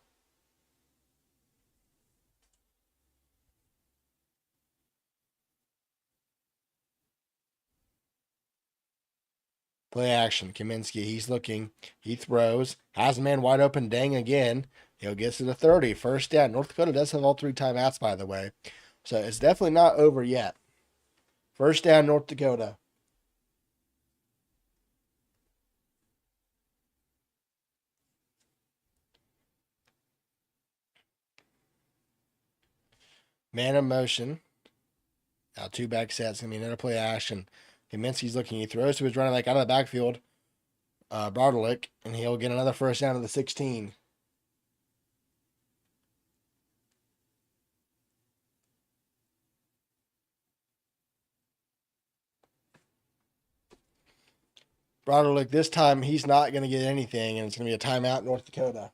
Play action. Kaminsky. He's looking. He throws. Has a man wide open. Dang again. He'll get to the 30. First down. North Dakota does have all 3 timeouts, by the way. So it's definitely not over yet. First down, North Dakota. Man in motion. Now 2 back sets. Going to be another play action. Kaminsky's looking. He throws to his running back out of the backfield. Broderick, and he'll get another first down to the 16. Broderick, this time he's not going to get anything, and it's going to be a timeout, North Dakota.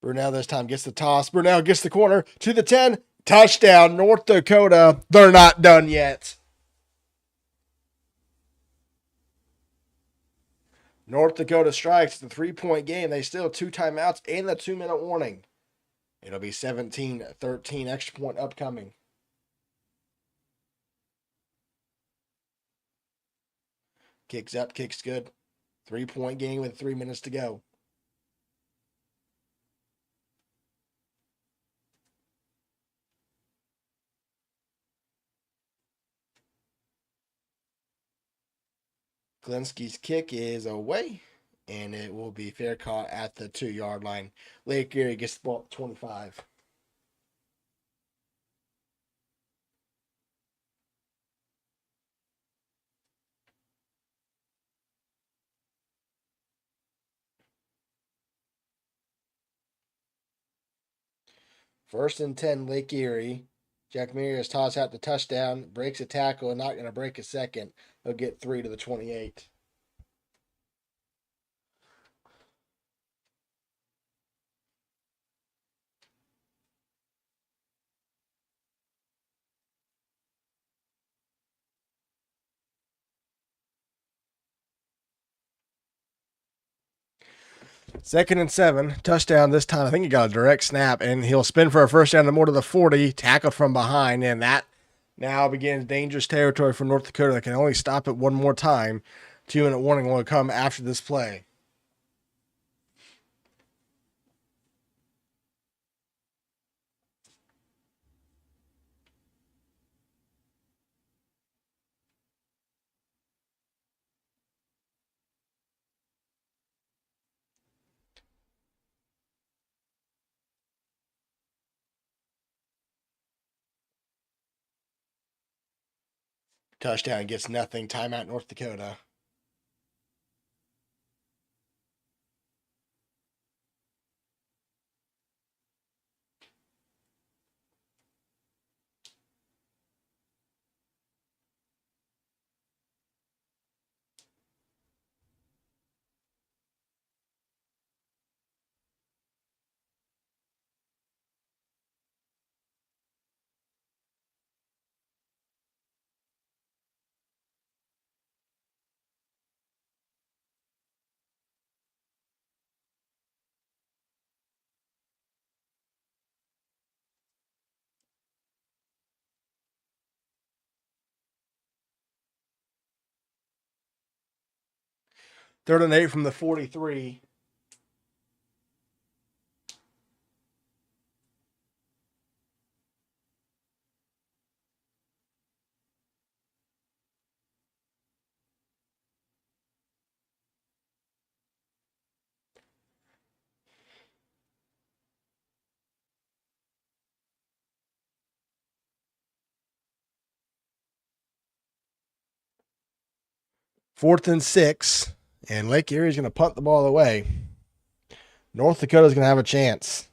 Brunel this time gets the toss. Brunel gets the corner to the 10. Touchdown, North Dakota. They're not done yet. North Dakota strikes the 3-point game. They still have 2 timeouts and the 2-minute warning. It'll be 17-13, extra point upcoming. Kicks up, kicks good. 3-point game with 3 minutes to go. Glenski's kick is away, and it will be fair caught at the 2-yard line. Lake Erie gets the ball at 25. First and 10, Lake Erie. Jack Mears toss out the touchdown, breaks a tackle, and not going to break a second. He'll get 3 to the 28. Second and 7, touchdown this time. I think he got a direct snap, and he'll spin for a first down to more to the 40, tackled from behind, and that now begins dangerous territory for North Dakota. They can only stop it one more time. 2-minute warning will come after this play. Touchdown gets nothing. Timeout, North Dakota. Third and 8 from the 43. Fourth and 6, and Lake Erie is going to punt the ball away. North Dakota is going to have a chance.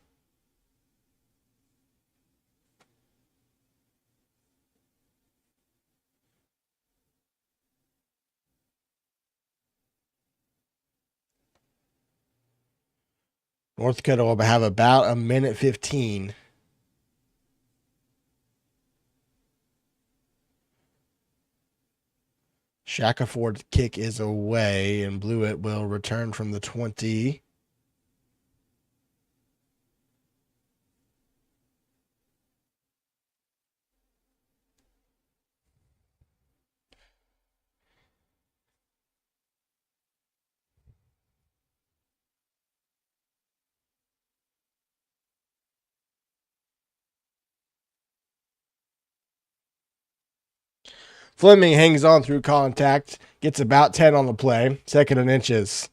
North Dakota will have about a minute 15. Shackelford's kick is away, and Blewett will return from the 20. Fleming hangs on through contact, gets about 10 on the play, second and inches.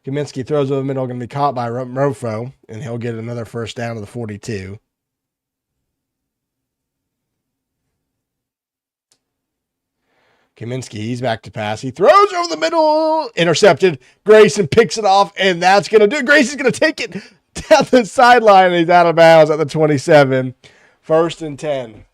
Kaminsky throws over the middle, going to be caught by Mofo, and he'll get another first down to the 42. Kaminsky, he's back to pass. He throws over the middle, intercepted. Grayson picks it off, and that's going to do it. Grayson's going to take it down the sideline, and he's out of bounds at the 27. First and 10.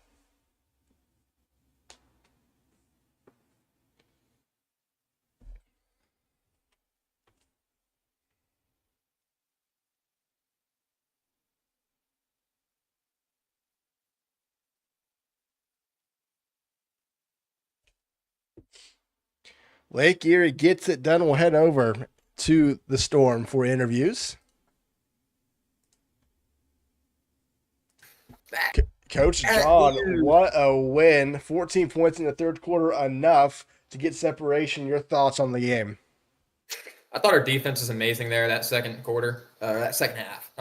Lake Erie gets it done. We'll head over to the Storm for interviews. Coach John, what a win. 14 points in the third quarter, enough to get separation. Your thoughts on the game? I thought our defense was amazing there that second quarter, that second half.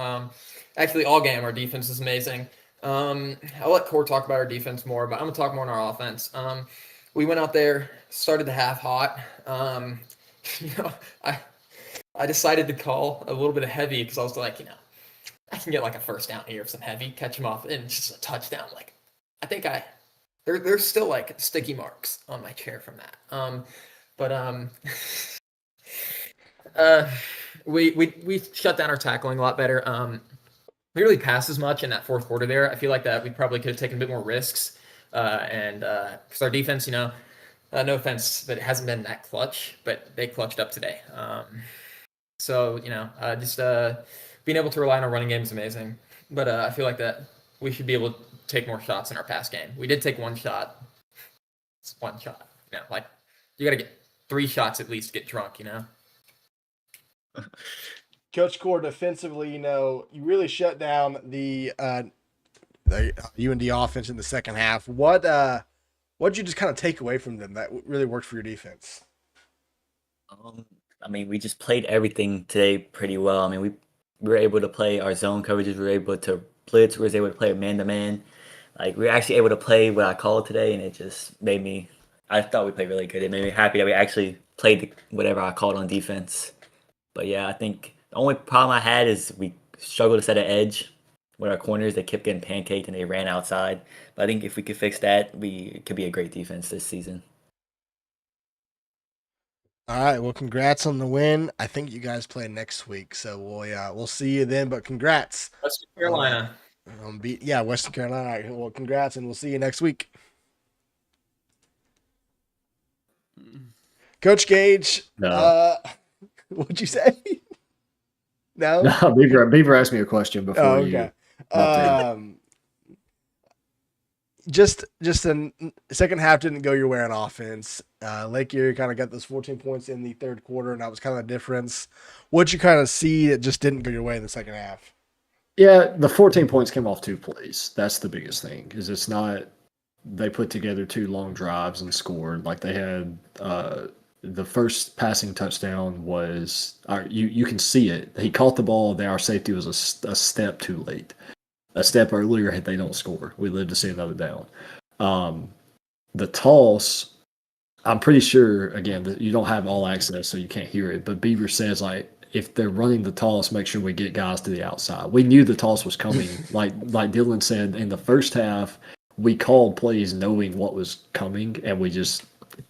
Actually, all game our defense is amazing. I'll let Core talk about our defense more, but I'm gonna talk more on our offense. We went out there, started the half hot. You know, I decided to call a little bit of heavy because I was like, I can get like a first down here of some heavy, catch him off, and just a touchdown. Like, I think there's still like sticky marks on my chair from that. We shut down our tackling a lot better. We really passed as much in that fourth quarter there. I feel like that we probably could have taken a bit more risks. And because our defense, no offense, but it hasn't been that clutch, but they clutched up today. So just being able to rely on our running game is amazing. But I feel like that we should be able to take more shots in our pass game. We did take one shot. It's one shot. Like you got to get 3 shots at least to get drunk, Coach Core, defensively, you really shut down the UND offense in the second half. What'd you just kind of take away from them that really worked for your defense? We just played everything today pretty well. We were able to play our zone coverages. We were able to blitz. We were able to play man-to-man. Like, we were actually able to play what I called today, and it just made me – I thought we played really good. It made me happy that we actually played whatever I called on defense. But, yeah, I think the only problem I had is we struggled to set an edge with our corners. They kept getting pancaked, and they ran outside. But I think if we could fix that, it could be a great defense this season. All right, well, congrats on the win. I think you guys play next week, so we'll see you then. But congrats, Western Carolina. Western Carolina. All right, well, congrats, and we'll see you next week. Coach Gage, No. What'd you say? No. No, Beaver asked me a question before. Oh, okay. Just the second half didn't go your way on offense. Lake Erie kind of got those 14 points in the third quarter, and that was kind of the difference. What'd you kind of see that just didn't go your way in the second half? Yeah, the 14 points came off 2 plays. That's the biggest thing, is it's not they put together 2 long drives and scored. Like, they had the first passing touchdown was you can see it. He caught the ball. There, our safety was a step too late. A step earlier, they don't score. We live to see another down. The toss, I'm pretty sure, again, that you don't have all access, so you can't hear it. But Beaver says, like, if they're running the toss, make sure we get guys to the outside. We knew the toss was coming. like Dylan said, in the first half, we called plays knowing what was coming, and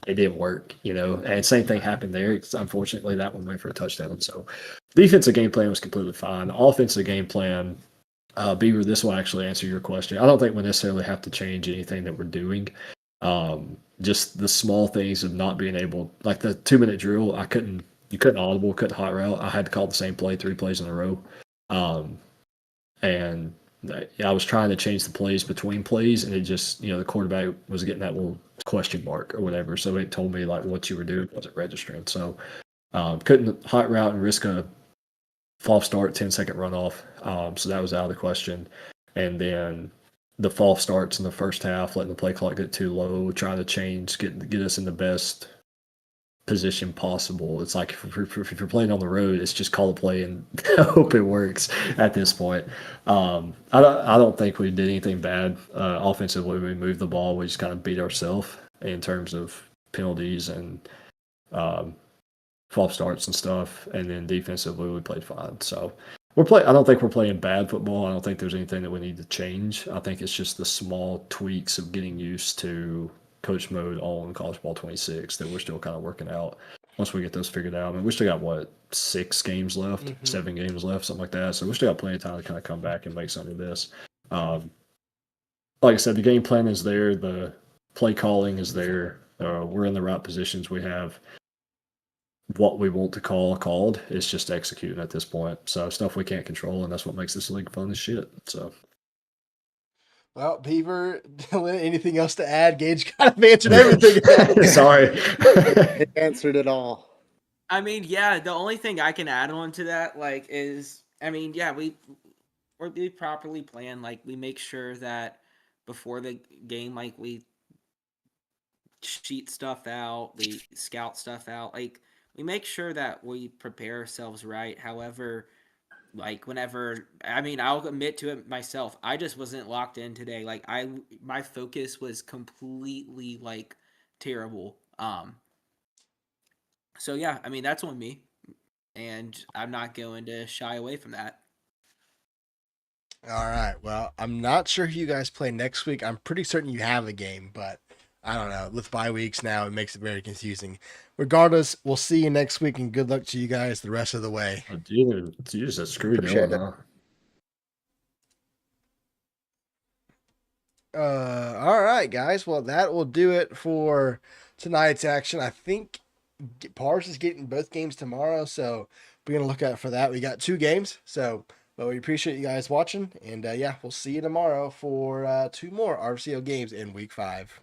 it didn't work, And same thing happened there. Unfortunately, that one went for a touchdown. So defensive game plan was completely fine. The offensive game plan, Beaver, this will actually answer your question. I don't think we necessarily have to change anything that we're doing. Just the small things of not being able, like the 2-minute drill, you couldn't audible, couldn't hot route. I had to call the same play 3 plays in a row. And I was trying to change the plays between plays, and it just, the quarterback was getting that little question mark or whatever. So it told me like what you were doing wasn't registering. So couldn't hot route and risk a false start, 10-second runoff. So that was out of the question. And then the false starts in the first half, letting the play clock get too low, trying to change, get us in the best position possible. It's like if you're playing on the road, it's just call the play and hope it works at this point. I don't think we did anything bad offensively. We moved the ball. We just kind of beat ourselves in terms of penalties and false starts and stuff. And then defensively, we played fine. So I don't think we're playing bad football. I don't think there's anything that we need to change. I think it's just the small tweaks of getting used to coach mode on college ball 26 that we're still kind of working out. Once we get those figured out, we still got 6 games left, 7 games left, something like that. So we still got plenty of time to kind of come back and make something of this. Like I said, the game plan is there, the play calling is there. We're in the right positions. We have what we want to call called. It's just executing at this point. So stuff we can't control, and that's what makes this league fun as shit. So. Well, Beaver, Dylan, anything else to add? Gage kind of answered everything. Sorry. He answered it all. I mean, yeah, the only thing I can add on to that, like, is, I mean, yeah, we properly plan. Like, we make sure that before the game, like, we sheet stuff out, we scout stuff out. Like, we make sure that we prepare ourselves right. However, like, whenever, I mean, I'll admit to it myself, I just wasn't locked in today. Like, my focus was completely, like, terrible. So yeah, I mean, that's on me, and I'm not going to shy away from that. All right. Well, I'm not sure who you guys play next week. I'm pretty certain you have a game, but I don't know. With bye weeks now, it makes it very confusing. Regardless, we'll see you next week, and good luck to you guys the rest of the way. Oh, dude, you just said screw Appreciate Dylan, Uh, all right, guys. Well, that will do it for tonight's action. I think Pars is getting both games tomorrow, so we're gonna look out for that. We got 2 games, so but we appreciate you guys watching, and yeah, we'll see you tomorrow for 2 more RFCL games in week 5.